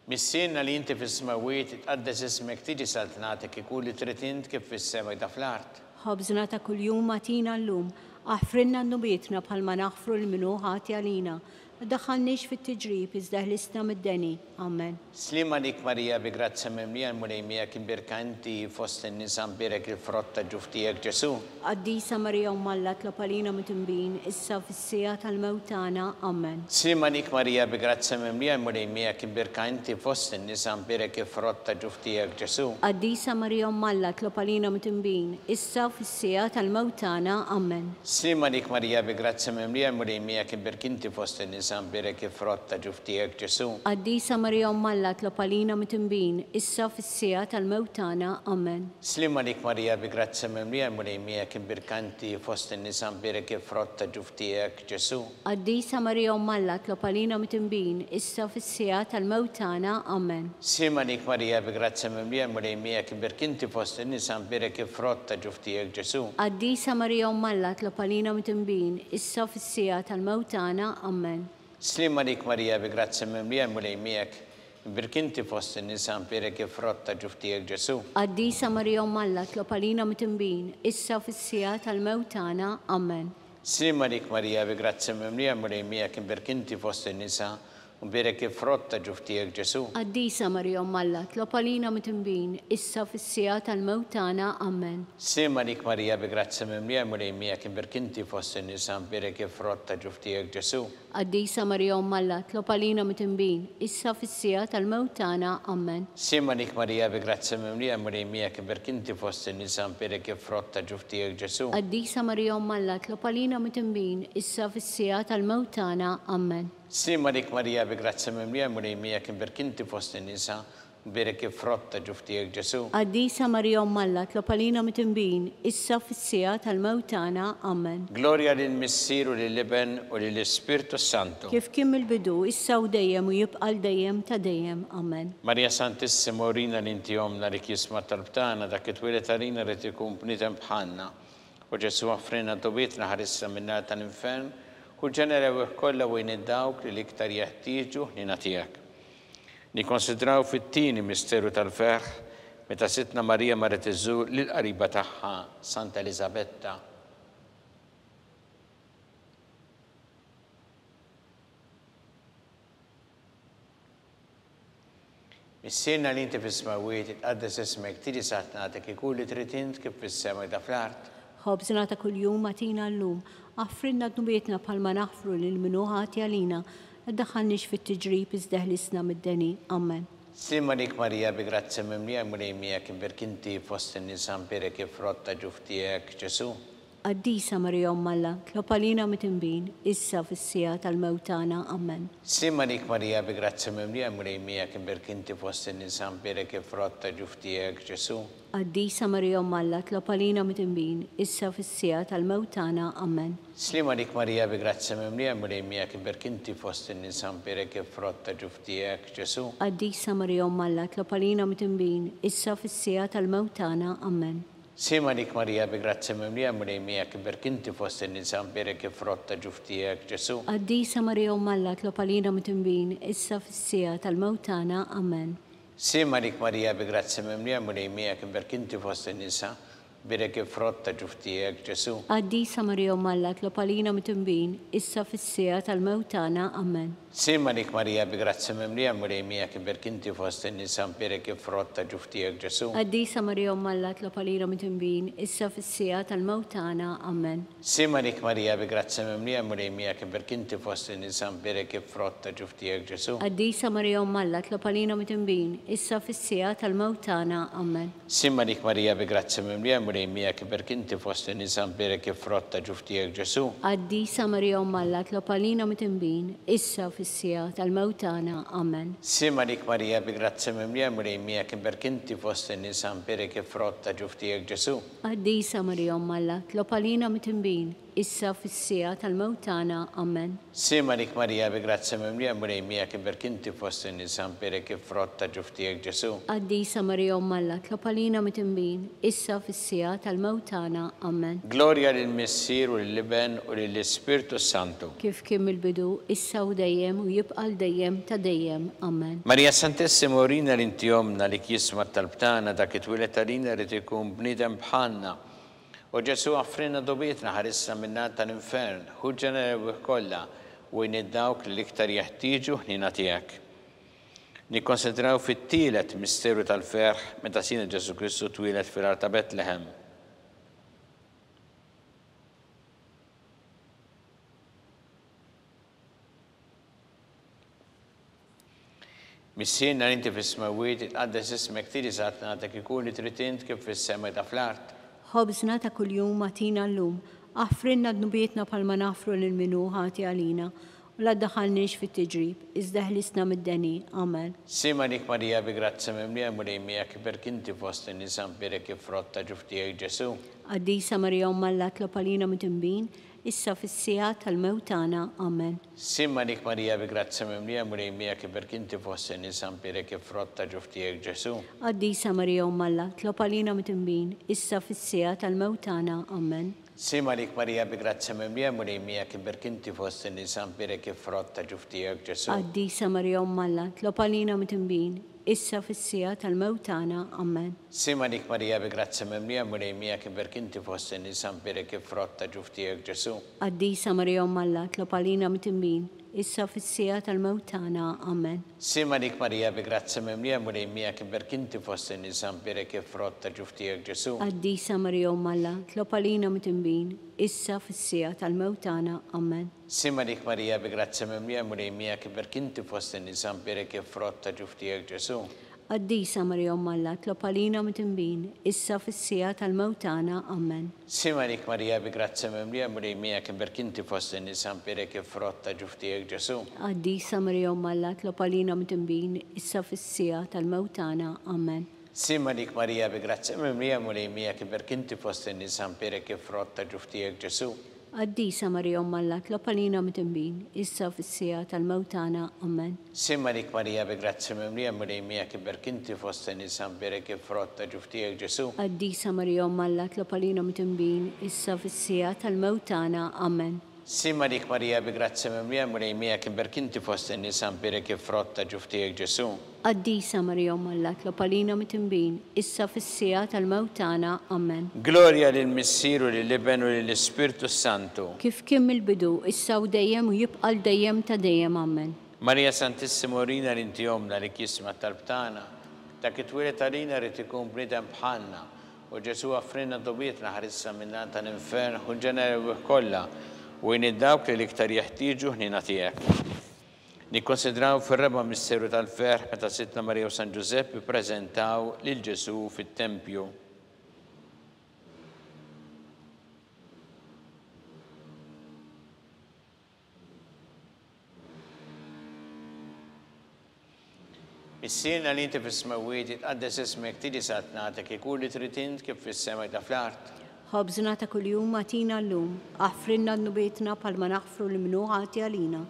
Speaker 3: Missienna li inti fis-smawiet tqaddes ismek tiġi saltnatek ikun li trid int kif fis-sema da fl-art.
Speaker 4: Ħobżna ta' kuljum matina llum, aħfrinna n-nubietna bħalma naħfru l-minu ħati għalina. Daħħalniex fit-tiġrib iżda ħlisna mid-deni. Amen.
Speaker 3: Slima dik Marija bi grazza mimlija mulejmija kien birkanti fost in-nisa mbirek il-frotta ġuftijek Ġesu.
Speaker 4: Qaddisa Marija Alla tlopalina mitimbin issa fis-sija tal-mewtana. Amen.
Speaker 3: Slima dik Marija bi grazza mimlija mulejmija kien birkanti fost in-nisa mbirek il-frotta ġuftijek Ġesu.
Speaker 4: Qaddisa Marija Alla tlopalina mitimbin issa fis-sija tal-mewtana. Amen.
Speaker 3: Slima dik Marija bi grazza mimlija mulejmija kien birkanti fost in-nisa mbirek il-frotta ġuftijek Ġesu.
Speaker 4: Qaddisa Marija Alla tlopalina mitimbin issa fis-sija tal-mewtana. Amen.
Speaker 3: Slima dik Marija bi grazza mimlija mulejmija kien birkanti fost in-nisa mbirek il-frotta ġuftijek Ġesu.
Speaker 4: Qaddisa Marija Alla tlopalina mitimbin issa fis-sija tal-mewtana. Amen.
Speaker 3: Slima dik Marija bi grazza mimlija mulejmija kien birkanti fost in-nisa mbirek il-frotta ġuftijek Ġesu.
Speaker 4: Qaddisa Marija Alla tlopalina mitimbin issa fis-sija tal-mewtana. Amen.
Speaker 3: Slima dik Marija bi grazza mimlija mulejmijek birkinti fost in-nisa mbirek il-frotta ġuftijek Ġesu.
Speaker 4: Qaddisa Marija Alla tlopalina mitimbin issa fis-sija tal-mewtana. Amen.
Speaker 3: Slima dik Marija bi grazza mimlija mulejmijek birkinti fost in-nisa mbirek il-frotta ġuftijek Ġesu.
Speaker 4: Qaddisa Marija Alla tlopalina mitimbin issa fis-sija tal-mewtana. Amen.
Speaker 3: Slima dik Marija bi grazza mimlija mulejmijek birkinti fost in-nisa mbirek il-frotta ġuftijek Ġesu.
Speaker 4: Qaddisa Marija Alla tlopalina mitimbin issa fis-sija tal-mewtana. Amen.
Speaker 3: Slima dik Marija bi grazza mimlija mulejmijek birkinti fost in-nisa mbirek il-frotta ġuftijek Ġesu.
Speaker 4: Qaddisa Marija Alla tlopalina mitimbin issa fis-sija tal-mewtana. Amen.
Speaker 3: Slima dik Marija bi grazza mimlija mulejmijek birkinti fost in-nisa mbirek il-frotta ġuftijek Ġesu.
Speaker 4: Qaddisa Marija Alla tlopalina mitimbin issa fis-sija tal-mewtana. Amen.
Speaker 3: Glorja lill-Missieru lill-Iben u lill-Ispirtu Santu.
Speaker 4: Kif kien mill-bidu issa u dejjem u jibqa' dejjem ta' dejjem. Amen.
Speaker 3: Marija Santissima urina li inti omna li kisma talbtana dak it-twilet għalina li tikun bnidem bħalna u Ġesu għaffrinna d-dobitna ħarissa minnar tal-infern u ġenera kollha u id-dawk li l-iktar jeħtieġu ħnina tiegħek. Nikkonsidraw fit-tieni misteru tal-ferħ meta sitna Marija marret iżżur lill-qariba tagħha Santa Elisabetta. Missierna li inti fis-smawiet itqaddes ismek tiġi satnatek ikun li trid int kif fis-sema da fl-art.
Speaker 4: ħobżna ta' kuljum matina llum, għaffrinna dnubietna bħalma naħfru lil minu ħati għalina, iddaħħalniex fit-tiġrib iżdeħlisna mid-deni. Amen.
Speaker 3: Sima dik Marija bi grazzi mimlija mrejmijak berkinti fost in-nisa mpirek kif rotta ġuftijek Ġesu.
Speaker 4: Qaddisa Marija Alla, tlopalina mit-imbin, issa fis-sija tal-mewtana. Amen.
Speaker 3: Sima dik Marija bi grazzi mimlija mrejmijak berkinti fost in-nisa mpirek kif rotta ġuftijek Ġesu.
Speaker 4: Qaddisa Marija Alla, tlopalina mit-imbin, issa fis-sija tal-mewtana. Amen.
Speaker 3: Slima dik Marija bi grazzi mimlija mrejmijak berkinti fost in-nisa mpirek kif rotta ġuftijek Ġesu.
Speaker 4: Qaddisa Marija Alla, tlopalina mit-imbin, issa fis-sija tal-mewtana. Amen.
Speaker 3: Sima dik Marija bi grazzi mimlija mrejmijak berkinti fost in-nisa mpirek kif rotta ġuftijek Ġesu.
Speaker 4: Qaddisa Marija Alla, tlopalina mit-imbin, issa fis-sija tal-mewtana. Amen.
Speaker 3: Sima dik Marija bi grazzi mimlija mrejmijak berkinti fost in-nisa mpirek kif rotta ġuftijek Ġesu.
Speaker 4: Qaddisa Marija Alla, tlopalina mit-imbin, issa fis-sija tal-mewtana. Amen.
Speaker 3: Sima dik Marija bi grazzi mimlija mrejmijak berkinti fost in-nisa mpirek kif rotta ġuftijek Ġesu.
Speaker 4: Qaddisa Marija Alla, tlopalina mit-imbin, issa fis-sija tal-mewtana. Amen.
Speaker 3: Sima dik Marija bi grazzi mimlija mrejmijak berkinti fost in-nisa mpirek kif rotta ġuftijek Ġesu.
Speaker 4: Qaddisa Marija Alla, tlopalina mit-imbin, issa fis-sija tal-mewtana. Amen.
Speaker 3: Sima dik Marija bi grazzi mimlija mrejmijak berkinti fost in-nisa mpirek kif rotta ġuftijek Ġesu.
Speaker 4: Qaddisa Marija Alla, tlopalina mit-imbin, issa fis-sija tal-mewtana. Amen.
Speaker 3: Sima dik Marija bi grazzi mimlija mrejmijak berkinti fost in-nisa mpirek kif rotta ġuftijek Ġesu.
Speaker 4: Qaddisa Marija Alla, tlopalina mit-imbin, issa fis-sija tal-mewtana. Amen.
Speaker 3: Sima dik Marija bi grazzi mimlija mrejmijak berkinti fost in-nisa mpirek kif rotta ġuftijek Ġesu.
Speaker 4: Qaddisa Marija Alla, tlopalina mit-imbin, issa fis-sija tal-mewtana. Amen.
Speaker 3: Gloria lill-Missier u lill-Iben u lill-Ispirtu Santu.
Speaker 4: Kif kien mill-bidu, issa u dejjem u jibqal dejjem ta' dejjem. Amen.
Speaker 3: Marija Santissima urina l-intjomna li kisma tal-btana dak it-twilet talina li tikun bnidem bħalna. U Ġesu għaffrina dobietna ħarissa minnat tal-infern, ħuġġana l-ewwel kollha u jniddawk li iktar jeħtieġu ħnina tiegħek. Nikkonsidraw fit-tielet misteru tal-ferħ meta sina Ġesu Kristu twilet fil-art ta' Betlehem. Missierna li inti fis-smawiet itqaddes ismek tiġi satnatek ikun li trid int kif fis-sema da fl-art.
Speaker 4: Ħobżna ta' kuljum matina llum, aħfrinna dnubietna bħalma naħfru lil minu ħati għalina, u la ddaħħalniex fit-tiġrib, iżdeħlisna mid-deni. Amen.
Speaker 3: Sima dik Marija bi grazzi mimlija mrejmijak berkinti fost in-nisa mpirek kif rotta ġuftijek Ġesu.
Speaker 4: Qaddisa Marija Alla, tlopalina mit-imbin, issa fis-sija tal-mewtana. Amen.
Speaker 3: Sima dik Marija bi grazzi mimlija mrejmijak berkinti fost in-nisa mpirek kif rotta ġuftijek Ġesu.
Speaker 4: Qaddisa Marija Alla, tlopalina mit-imbin, issa fis-sija tal-mewtana. Amen.
Speaker 3: Sima dik Marija bi grazzi mimlija mrejmijak berkinti fost in-nisa mpirek kif rotta ġuftijek Ġesu.
Speaker 4: Qaddisa Marija Alla, tlopalina mit-imbin, issa fis-sija tal-mewtana. Amen.
Speaker 3: Sima dik Marija bi grazzi mimlija mrejmijak berkinti fost in-nisa mpirek kif rotta ġuftijek Ġesu.
Speaker 4: Qaddisa Marija Alla, tlopalina mit-imbin, issa fis-sija tal-mewtana. Amen.
Speaker 3: Sima dik Marija bi grazzi mimlija mrejmijak berkinti fost in-nisa mpirek kif rotta ġuftijek Ġesu.
Speaker 4: Qaddisa Marija Alla, tlopalina mit-imbin, issa fis-sija tal-mewtana. Amen.
Speaker 3: Sima dik Marija bi grazzi mimlija mrejmijak berkinti fost in-nisa mpirek kif rotta ġuftijek Ġesu.
Speaker 4: Qaddisa Marija Alla, tlopalina mit-imbin, issa fis-sija tal-mewtana. Amen.
Speaker 3: Sima dik Marija bi grazzi mimlija mrejmijak berkinti fost in-nisa mpirek kif rotta ġuftijek Ġesu.
Speaker 4: Qaddisa Marija Alla, tlopalina mit-imbin, issa fis-sija tal-mewtana. Amen.
Speaker 3: Sima dik Marija bi grazzi mimlija mrejmijak berkinti fost in-nisa mpirek kif rotta ġuftijek Ġesu.
Speaker 4: Qaddisa Marija Alla, tlopalina mit-imbin, issa fis-sija tal-mewtana. Amen.
Speaker 3: Sima dik Marija bi grazzi mimlija mrejmijak berkinti fost in-nisa mpirek kif rotta ġuftijek Ġesu.
Speaker 4: Qaddisa Marija Alla, tlopalina mit-imbin, issa fis-sija tal-mewtana. Amen.
Speaker 3: Sima dik Marija bi grazzi mimlija mrejmijak berkinti fost in-nisa mpirek kif rotta ġuftijek Ġesu.
Speaker 4: Qaddisa Marija Alla, tlopalina mit-imbin, issa fis-sija tal-mewtana. Amen.
Speaker 3: Gloria lill-Missier u lill-Iben u lill-Ispirtu Santu.
Speaker 4: Kif kien mill-bidu, issa u dejjem u jibqal dejjem ta' dejjem. Amen.
Speaker 3: Marija Santissima urina l-intjomna li kisma tal-btana dak it-twilet għalina rrid ikun bniedem bħalna u Ġesu offrina dobietna ħarissa minn tal-infern u ġeneru kollha u dawk li l-iktar jeħtieġu ħnina tiegħek. Nikkonsidraw fir-reba' misteru tal-ferħ meta Sittna Marija u San Ġusepp ippreżentaw lil Ġesu fit-Tempju. Is-sirna li inti fis-smawiet jitqaddes ismek tiġi satnatek ikun li trid int kif fis-sema ta' fl-art.
Speaker 4: ħobżna ta' kuljum atina llum, aħfrinna d-nubietna bħalma naħfru l-mnuħati għalina.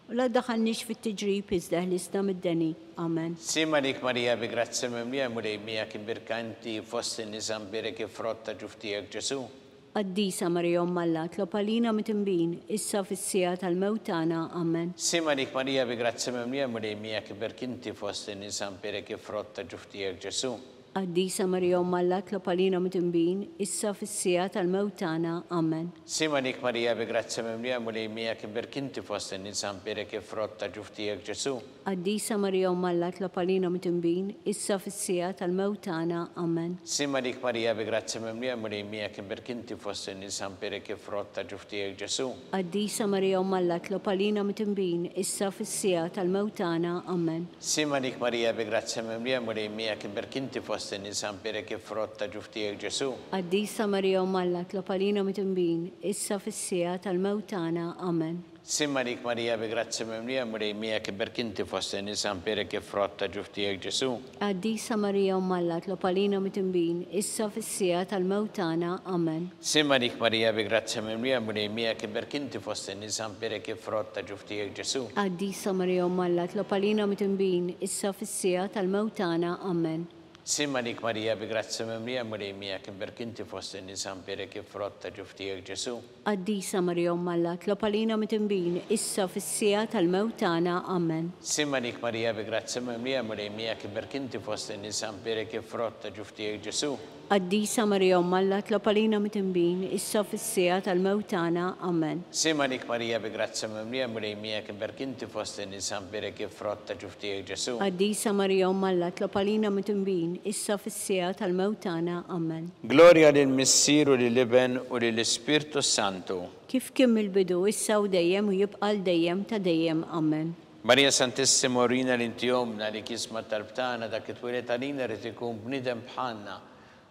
Speaker 4: U la daħalniex fit-tiġrib iżda ħlisna mid-deni. Amen.
Speaker 3: Sima lik Marija bi grazzi mimlija mulejmija kif birkanti fost in-nies ambire kif frotta ġuftijek Ġesu.
Speaker 4: Qaddisa Marija Alla, tlob għalina mitimbin, issa fis-sija tal-mewt tagħna. Amen.
Speaker 3: Sima lik Marija bi grazzi mimlija mulejmija kif birkinti fost in-nies ambire kif frotta ġuftijek Ġesu.
Speaker 4: Qaddisa Marija Alla, tlob għalina mitimbin, issa fis-sija tal-mewt tagħna. Amen.
Speaker 3: Sima lik Marija bi grazzi mimlija mulejmija kif birkinti fost in-nies ambire kif frotta ġuftijek Ġesu.
Speaker 4: Qaddisa Marija Alla, tlob għalina mitimbin, issa fis-sija tal-mewt tagħna. Amen.
Speaker 3: Sima lik Marija bi grazzi mimlija mulejmija kif birkinti fost in-nies ambire kif frotta ġuftijek Ġesu.
Speaker 4: Qaddisa Marija Alla, tlob għalina mitimbin, issa fis-sija tal-mewt tagħna. Amen.
Speaker 3: Sima lik Marija bi grazzi mimlija mulejmija kif birkinti fost in-nies ambire kif frotta ġuftijek Ġesu.
Speaker 4: Qaddisa Marija Alla, tlob għalina mitimbin, issa fis-sija tal-mewt tagħna. Amen.
Speaker 3: Simma lik Marija bi grazzi mimlija mulejmija kif birkinti fost in-nies ambire kif frotta ġuftijek Ġesu.
Speaker 4: Qaddisa Marija Alla, tlob għalina mitimbin, issa fis-sija tal-mewt tagħna. Amen.
Speaker 3: Simma lik Marija bi grazzi mimlija mulejmija kif birkinti fost in-nies ambire kif frotta ġuftijek Ġesu.
Speaker 4: Qaddisa Marija Alla, tlob għalina mitimbin, issa fis-sija tal-mewt tagħna. Amen.
Speaker 3: Simma lik Marija bi grazzi mimlija mulejmija kif birkinti fost in-nies ambire kif frotta ġuftijek Ġesu.
Speaker 4: Qaddisa Marija Alla, tlob għalina mitimbin, issa fis-sija tal-mewt tagħna. Amen.
Speaker 3: Simma lik Marija bi grazzi mimlija mulejmija kif birkinti fost in-nies ambire kif frotta ġuftijek Ġesu.
Speaker 4: Qaddisa Marija Alla, tlob għalina mitimbin, issa fis-sija tal-mewt tagħna. Amen.
Speaker 3: Simma lik Marija bi grazzi mimlija mulejmija kif birkinti fost in-nies ambire kif frotta ġuftijek Ġesu.
Speaker 4: Qaddisa Marija Alla, tlob għalina mitimbin, issa fis-sija tal-mewt tagħna. Amen.
Speaker 3: Gloria lill-Missieru lill-Iben u lill-Ispirtu Santu.
Speaker 4: Kif kien mill-bidu, issa u dejjem u jibqa' dejjem ta' dejjem. Amen.
Speaker 3: Marija Santissima Orina l-inti omna li kisma tal-btana dak it-twilet għalina rrid ikun bniedem bħalna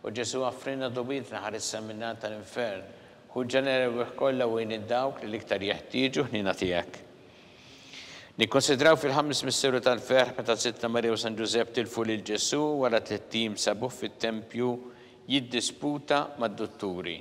Speaker 3: u Ġesu offrina dobietna ħarissa minna tal-infern u ġeneru kollha u dawk li l-iktar jeħtieġu ħnina tiegħek. Nikkonsidraw fil-ħames misteru tal-ferħ meta Sittna Marija u San Ġusepp tilfu lil Ġesu wara 3 tim sabuh fit-Tempju jiddisputa mad-dotturi.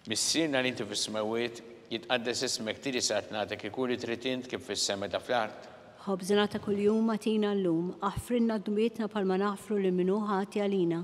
Speaker 3: Missirna li inti fis-smawiet jitqaddes ismek tiġi satnatek ikun li trid int kif fis-sema ta' fl-art.
Speaker 4: ħobżna ta' kuljum atina llum, aħfrinna d-dubietna bħalma naħfru l-minuħati għalina.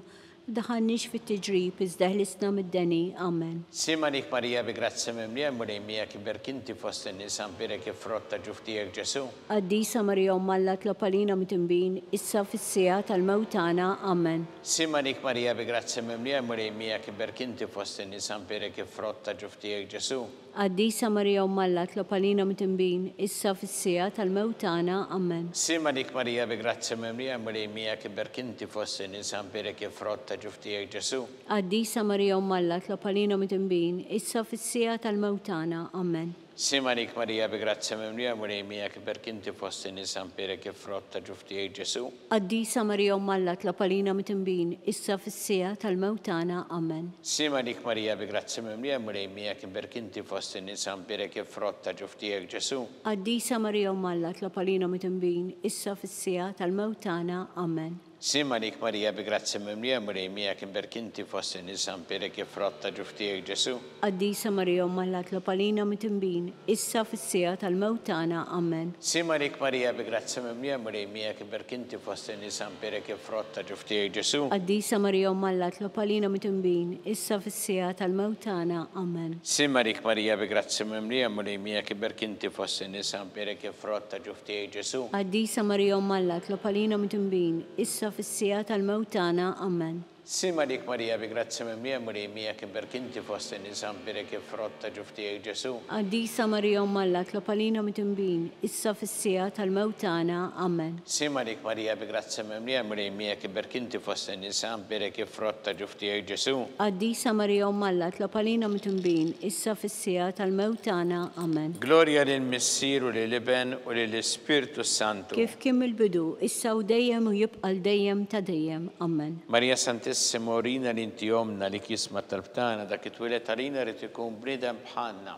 Speaker 4: Daħalniex fit-tiġrib iżda ħlisna mid-deni. Amen.
Speaker 3: Sima lik Marija bi grazzi mimlija mulejmija kif birkinti fost in-nies ambire kif frotta ġuftijek Ġesu.
Speaker 4: Qaddisa Marija Alla, tlob għalina mitimbin, issa fis-sija tal-mewt tagħna. Amen.
Speaker 3: Sima lik Marija bi grazzi mimlija mulejmija kif birkinti fost in-nies ambire kif frotta ġuftijek Ġesu.
Speaker 4: Qaddisa Marija Alla, tlob għalina mitimbin, issa fis-sija tal-mewt tagħna. Amen.
Speaker 3: Sima lik Marija bi grazzi mimlija mulejmija kif birkinti fost in-nies ambire kif frotta ġuftijek Ġesu.
Speaker 4: Qaddisa Marija Alla, tlob għalina mitimbin, issa fis-sija tal-mewt tagħna. Amen.
Speaker 3: Sima lik Marija bi grazzi mimlija mulejmija kif birkinti fost in-nies ambire kif frotta ġuftijek Ġesu.
Speaker 4: Qaddisa Marija Alla, tlob għalina mitimbin, issa fis-sija tal-mewt tagħna. Amen.
Speaker 3: Sima lik Marija bi grazzi mimlija mulejmija kif birkinti fost in-nies ambire kif frotta ġuftijek Ġesu.
Speaker 4: Qaddisa Marija Alla, tlob għalina mitimbin, issa fis-sija tal-mewt tagħna. Amen.
Speaker 3: Sima lik Marija bi grazzi mimlija mulejmija kif birkinti fost in-nies ambire kif frotta ġuftijek Ġesu.
Speaker 4: Qaddisa Marija Alla, tlob għalina mitimbin, issa fis-sija tal-mewt tagħna. Amen.
Speaker 3: Sima lik Marija bi grazzi mimlija mulejmija kif birkinti fost in-nies ambire kif frotta ġuftijek Ġesu.
Speaker 4: Qaddisa Marija Alla, tlob għalina mitimbin, issa fis-sija tal-mewt tagħna. Amen.
Speaker 3: Sima lik Marija bi grazzi mimlija mulejmija kif birkinti fost in-nies ambire kif frotta ġuftijek Ġesu.
Speaker 4: Qaddisa Marija Alla, tlob għalina mitimbin, issa fis-sija tal-mewt tagħna. Amen.
Speaker 3: Sima dik Marija bi grazzi mimlija Murejmija kiber kinti fost in-nisa mbirek ifrotta ġuftijek Ġesu.
Speaker 4: Għaddisa Marija Ummalla tlopalina mitimbin, issa fissija tal-mewtana, amen.
Speaker 3: Sima dik Marija bi grazzi mimlija Murejmija kiber kinti fost in-nisa mbirek ifrotta ġuftijek Ġesu.
Speaker 4: Għaddisa Marija Ummalla tlopalina mitimbin, issa fissija tal-mewtana, amen.
Speaker 3: Gloria lil Missir u lil Iben u lil Spiritu Santu.
Speaker 4: Kif kim il-bidu, issa u dejjem u jibqal dejjem ta' dejjem, amen.
Speaker 3: Marija Santissima urina li inti jomna li kisma talbtana dak it-twilet għalina rrid ikun bniedem bħalna.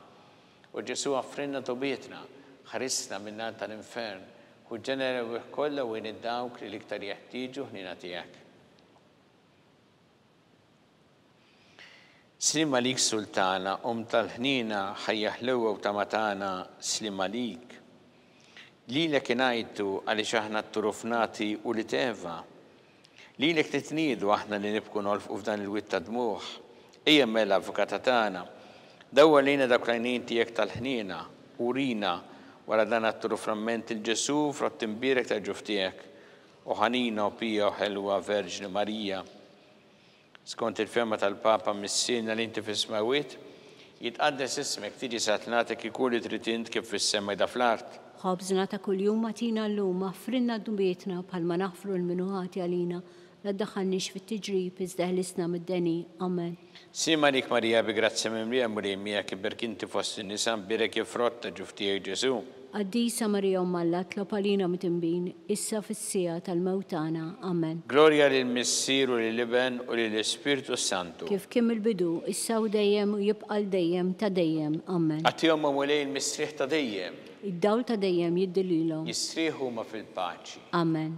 Speaker 3: U Ġesu għaffrinna tobietna, ħarisna minna tal-infern, u ġenera u kolla u id-dawk li liktar jeħtieġu ħnina tiegħek. Slima lik sultana, tal-ħnina ħajjaħlewa u tamatana slima lik. Lilek inajtu għaliex aħna t-turufnati u li teva. Lilek titnidu aħna li nibku nolfqu f'dan il-witta dmuħ. Ejja mela avukata tagħna. Dawwa lejna dak l-għajnejn tiegħek tal-ħnina, urina wara dan għat-turuframent il-Ġesu frott imbierek ta' ġuftijek. U ħanina u pija u ħelwa Verġni Marija. Skont il-femma tal-Papa Missina li inti fis-smawiet, jitqaddes ismek tiġi satnatek ikun li trid int kif fis-sema da fl-art.
Speaker 4: Ħobżna ta' kuljum matina l-lum affrinna d-dubietna bħalma naħfru l-minuħati għalina la ddaħħalniex fit-tiġrib iżda ħlisna mid-deni. Amen.
Speaker 3: Sima dik Marija bi grazzi mimlija Murejmija kiber kinti fost in-nisa mbirek ifrotta ġuftijek Ġesu.
Speaker 4: Għaddisa Marija Ummalla tlopalina mitimbin, issa fissija tal-mewtana. Amen.
Speaker 3: Gloria lil Missir u lil Iben u lil Spiritu Santu.
Speaker 4: Kif kim il-bidu, issa u dejjem u jibqal dejjem ta' dejjem. Amen.
Speaker 3: Għatihom ma mulej il-mistriħ ta' dejjem.
Speaker 4: Id-dawl ta' dejjem jiddililhom.
Speaker 3: Jistrieħu ma fil-paċi.
Speaker 4: Amen.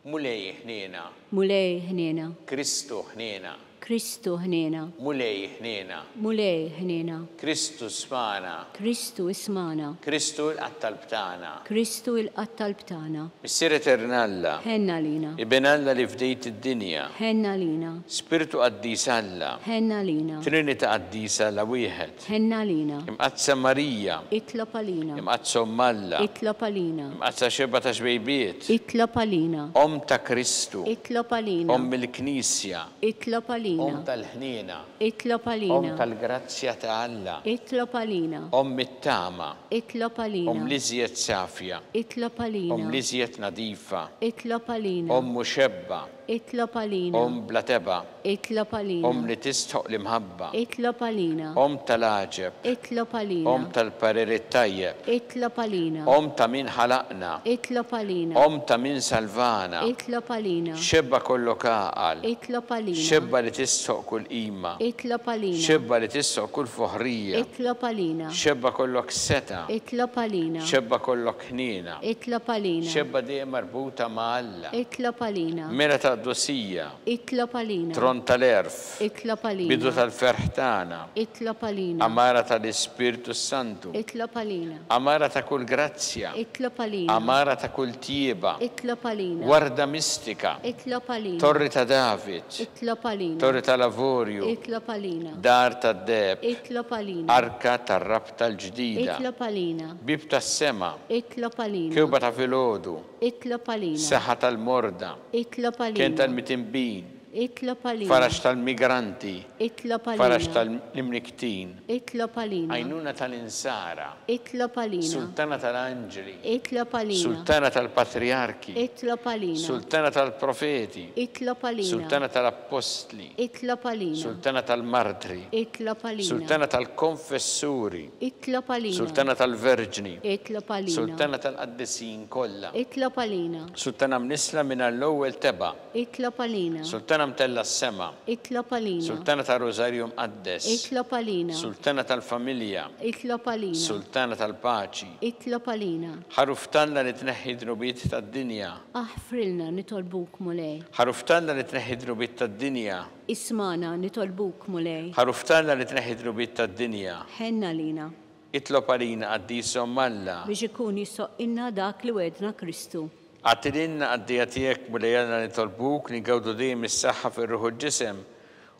Speaker 3: Mulej ħniena.
Speaker 4: Mulej ħniena.
Speaker 3: Kristu ħniena.
Speaker 4: Kristu ħniena.
Speaker 3: Mulej ħniena.
Speaker 4: Mulej ħniena.
Speaker 3: Kristu smana.
Speaker 4: Kristu ismana.
Speaker 3: Kristu l-qattalbtana.
Speaker 4: Kristu il-qattalbtana.
Speaker 3: Missier Eternalla.
Speaker 4: Ħenna lina.
Speaker 3: Iben Alla li fdejt id-dinja.
Speaker 4: Ħenna lina.
Speaker 3: Spiritu qaddis Alla.
Speaker 4: Ħenna lina.
Speaker 3: Trinita qaddisa Alla wieħed.
Speaker 4: Ħenna lina.
Speaker 3: Imqazza Marija.
Speaker 4: Itlopalina.
Speaker 3: Imqazza Ummalla.
Speaker 4: Itlopalina.
Speaker 3: Imqazza xeba ta' xbejbiet.
Speaker 4: Itlopalina.
Speaker 3: Om ta' Kristu.
Speaker 4: Itlopalina.
Speaker 3: Om il-Knisja.
Speaker 4: Itlopalina.
Speaker 3: Om tal-ħnina.
Speaker 4: Itlopalina.
Speaker 3: Om tal-grazzja ta' Alla.
Speaker 4: Itlopalina.
Speaker 3: Om mit-tama.
Speaker 4: Itlopalina.
Speaker 3: Om liżjed safja.
Speaker 4: Itlopalina.
Speaker 3: Om liżjed nadifa.
Speaker 4: Itlopalina.
Speaker 3: Om muxebba.
Speaker 4: Itlopalina.
Speaker 3: Om blateba.
Speaker 4: Itlopalina.
Speaker 3: Om li tistħoq l-imħabba.
Speaker 4: Itlopalina.
Speaker 3: Om tal-aġeb.
Speaker 4: Itlopalina.
Speaker 3: Om tal-parir tajjeb.
Speaker 4: Itlopalina.
Speaker 3: Om ta' min ħalaqna.
Speaker 4: Itlopalina.
Speaker 3: Om ta' min salvana.
Speaker 4: Itlopalina.
Speaker 3: Xebba kollu kaqal.
Speaker 4: Itlopalina.
Speaker 3: Xebba li tistħoq kull ima.
Speaker 4: Itlopalina.
Speaker 3: Xebba li tistħoq kull fuħrija.
Speaker 4: Itlopalina.
Speaker 3: Xebba kollok seta.
Speaker 4: Itlopalina.
Speaker 3: Xebba kollok ħnina.
Speaker 4: Itlopalina.
Speaker 3: Xebba di marbuta ma' Alla.
Speaker 4: Itlopalina.
Speaker 3: Mela ta' dossija.
Speaker 4: Itlopalina.
Speaker 3: Tron tal-erf.
Speaker 4: Itlopalina.
Speaker 3: Bidu tal-ferħtana.
Speaker 4: Itlopalina.
Speaker 3: Amara tal-Ispiritu Santu.
Speaker 4: Itlopalina.
Speaker 3: Amara ta' kull grazzja.
Speaker 4: Itlopalina.
Speaker 3: Amara ta' kull tieba.
Speaker 4: Itlopalina.
Speaker 3: Warda mistika.
Speaker 4: Itlopalina.
Speaker 3: Torri ta' David.
Speaker 4: Itlopalina.
Speaker 3: Torri ta' Lavorju.
Speaker 4: Itlopalina.
Speaker 3: Dar ta' Deb.
Speaker 4: Itlopalina.
Speaker 3: Arka ta' rab tal-ġdida.
Speaker 4: Itlopalina.
Speaker 3: Bib ta' sema.
Speaker 4: Itlopalina.
Speaker 3: Kewba ta' filodu.
Speaker 4: Itlopalina.
Speaker 3: Seħħa tal-morda.
Speaker 4: Itlopalina.
Speaker 3: Kien tal-mitimbin.
Speaker 4: Itlopalina.
Speaker 3: Farax tal-migranti.
Speaker 4: Itlopalina.
Speaker 3: Farax tal-imniktin.
Speaker 4: Itlopalina.
Speaker 3: Għajnuna tal-insara.
Speaker 4: Itlopalina.
Speaker 3: Sultana tal-anġeli.
Speaker 4: Itlopalina.
Speaker 3: Sultana tal-patriarki.
Speaker 4: Itlopalina.
Speaker 3: Sultana tal-profeti.
Speaker 4: Itlopalina.
Speaker 3: Sultana tal-apostli.
Speaker 4: Itlopalina.
Speaker 3: Sultana tal-martri.
Speaker 4: Itlopalina.
Speaker 3: Sultana tal-konfessuri.
Speaker 4: Itlopalina.
Speaker 3: Sultana tal-verġni.
Speaker 4: Itlopalina.
Speaker 3: Sultana tal-qaddisin kollha.
Speaker 4: Itlopalina.
Speaker 3: Sultana mnisla minn l-ewwel teba.
Speaker 4: Itlopalina.
Speaker 3: Sultana mtella s-sema.
Speaker 4: Itlopalina.
Speaker 3: Sultana tal-Rosarju mqaddes.
Speaker 4: Itlopalina.
Speaker 3: Sultana tal-familja.
Speaker 4: Itlopalina.
Speaker 3: Sultana tal-paċi.
Speaker 4: Itlopalina.
Speaker 3: Ħaruftanna li tneħħi drubiet tad-dinja.
Speaker 4: Aħfrilna nitolbuk mulej.
Speaker 3: Ħaruftanna li tneħħi drubiet tad-dinja.
Speaker 4: Ismana nitolbuk mulej.
Speaker 3: Ħaruftanna li tneħħi drubiet tad-dinja.
Speaker 4: Ħenna lina.
Speaker 3: Itlopalina għaddisom Alla.
Speaker 4: Biex ikun jissoqinna dak li wedna Kristu.
Speaker 3: Għattilinna għaddija tijek bulejana nitolbuk li għawdu dejjem is-saħħa fir-ruħu ġisem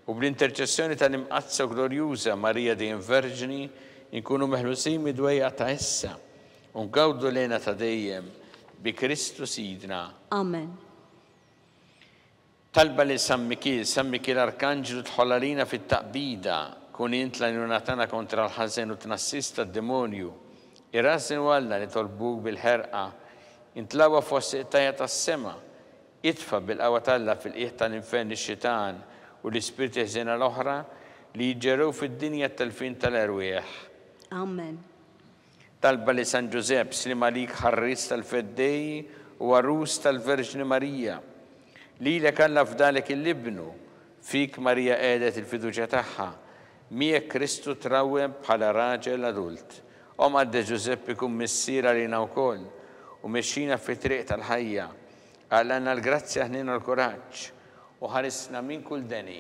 Speaker 3: u bl-interċessjoni tal-imqazza glorjuża Marija dejjem Verġni nkunu meħlusin midwejja ta' issa u ngawdu lejna ta' dejjem bi Kristu Sidna.
Speaker 4: Amen.
Speaker 3: Amen. Sima dik Marija bi grazzi mimlija Murejmija kiber kinti fost in-nisa mbirek ifrotta ġuftijek Ġesu. Għattilinna għaddija tijek bulejana nitolbuk li għawdu dejjem is-saħħa fir-ruħu ġisem u bl-interċessjoni tal-imqazza glorjuża Marija dejjem Verġni nkunu meħlusin midwejja ta' issa u ngawdu lejna ta' dejjem bi Kristu Sidna. talba li San Mikil Arkanġelu tħollalina fit-taqbida, kun int l-għajnunatana kontra l-ħażen u tnassista d-demonju, irrażin walla li tolbuk bil-ħerqa, intlawa fost iqtajja tas-sema, itfa bil-qawa talla fil-qiegħ tal-infern ix-xitan u l-ispirti ħżiena l-oħra li jġerew fid-dinja tal-fin tal-erwieħ.
Speaker 4: Amen.
Speaker 3: Talba li San Ġusepp slim għalik ħarris tal-feddej u għarus tal-Verġni Marija, li l-kalla f'dalek il-libnu, fik Marija għedet il-fiduċa tagħha, miegħek Kristu trawwem bħala raġel adult. Għadde Ġusepp ikun missiera lina wkoll u mexxina fit-triq tal-ħajja, għallanna l-grazzja ħnina l-kuraġġ u ħarisna minn kull deni.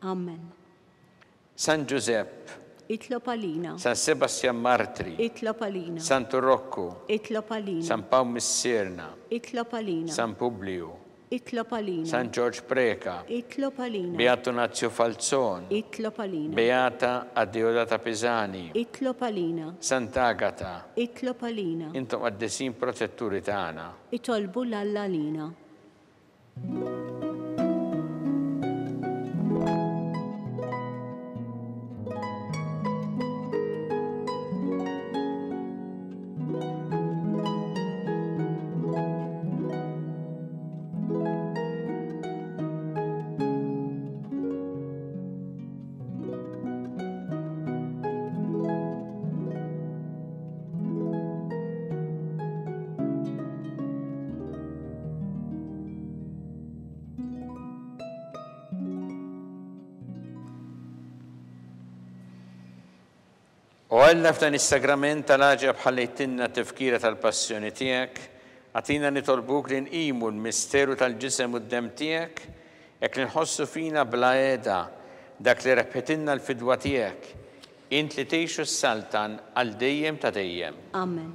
Speaker 4: Amen.
Speaker 3: San Ġusepp,
Speaker 4: itlob għalina.
Speaker 3: San Sebastian Martri,
Speaker 4: itlob għalina.
Speaker 3: San Turrokku,
Speaker 4: itlob għalina.
Speaker 3: San Pawl Missierna,
Speaker 4: itlob għalina.
Speaker 3: San Publiu,
Speaker 4: itlob għalina.
Speaker 3: San George Preka,
Speaker 4: itlob għalina.
Speaker 3: Beato Nazio Falzon,
Speaker 4: itlob għalina.
Speaker 3: Beata Addeodata Pisani,
Speaker 4: itlob għalina.
Speaker 3: Sant'Agata,
Speaker 4: itlob għalina.
Speaker 3: intom għaddesin protetturi tagħna.
Speaker 4: Itolbu l-Alla lina.
Speaker 3: U għalla f'dan is-sagrament tal-ħaġa bħallejtinna tifkira tal-passjoni tiegħek, għatina nitolbuk li nqimu l-misteru tal-ġisem u d-dem tiegħek, jekk li nħossu fina bla għeda dak li rebħetinna l-fidwa tiegħek, int li tgħixu s-saltan għal dejjem ta' dejjem.
Speaker 4: Amen.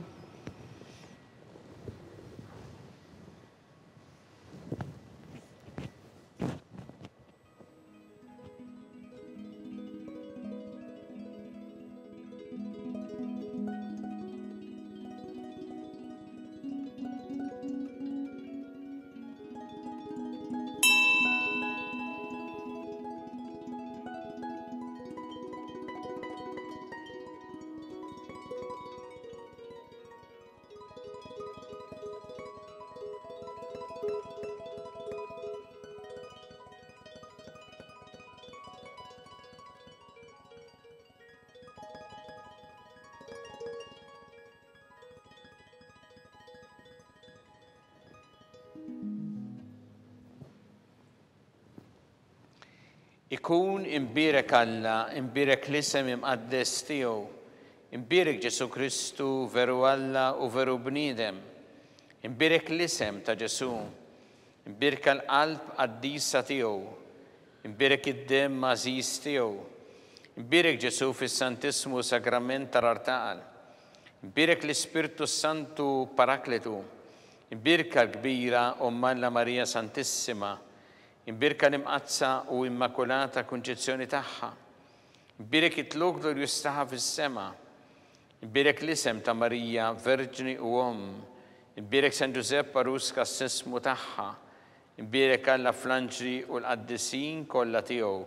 Speaker 3: Ikun imbirek Alla, imbirek l-isem imqaddes tiegħu, imbirek Ġesu Kristu veru Alla u veru bniedem, imbirek l-isem ta' Ġesu, imbirek l-qalb qaddisa tiegħu, imbirek id-dem mażiż tiegħu, imbirek Ġesu fis-Santismu Sagrament tar-Artaqal, imbirek l-Ispirtu Santu Parakletu, imbirek l-kbira Omma Marija Santissima, imbirka l-imqazza u immakulata kunċezzjoni tagħha, imbirek it-lok glorjus tagħha fis-sema, imbirek l-isem ta' Marija Verġni u imbirek San Ġusepp Arus kas-sismu tagħha, imbirek Alla fl-anġli u l-qaddisin kollha tiegħu,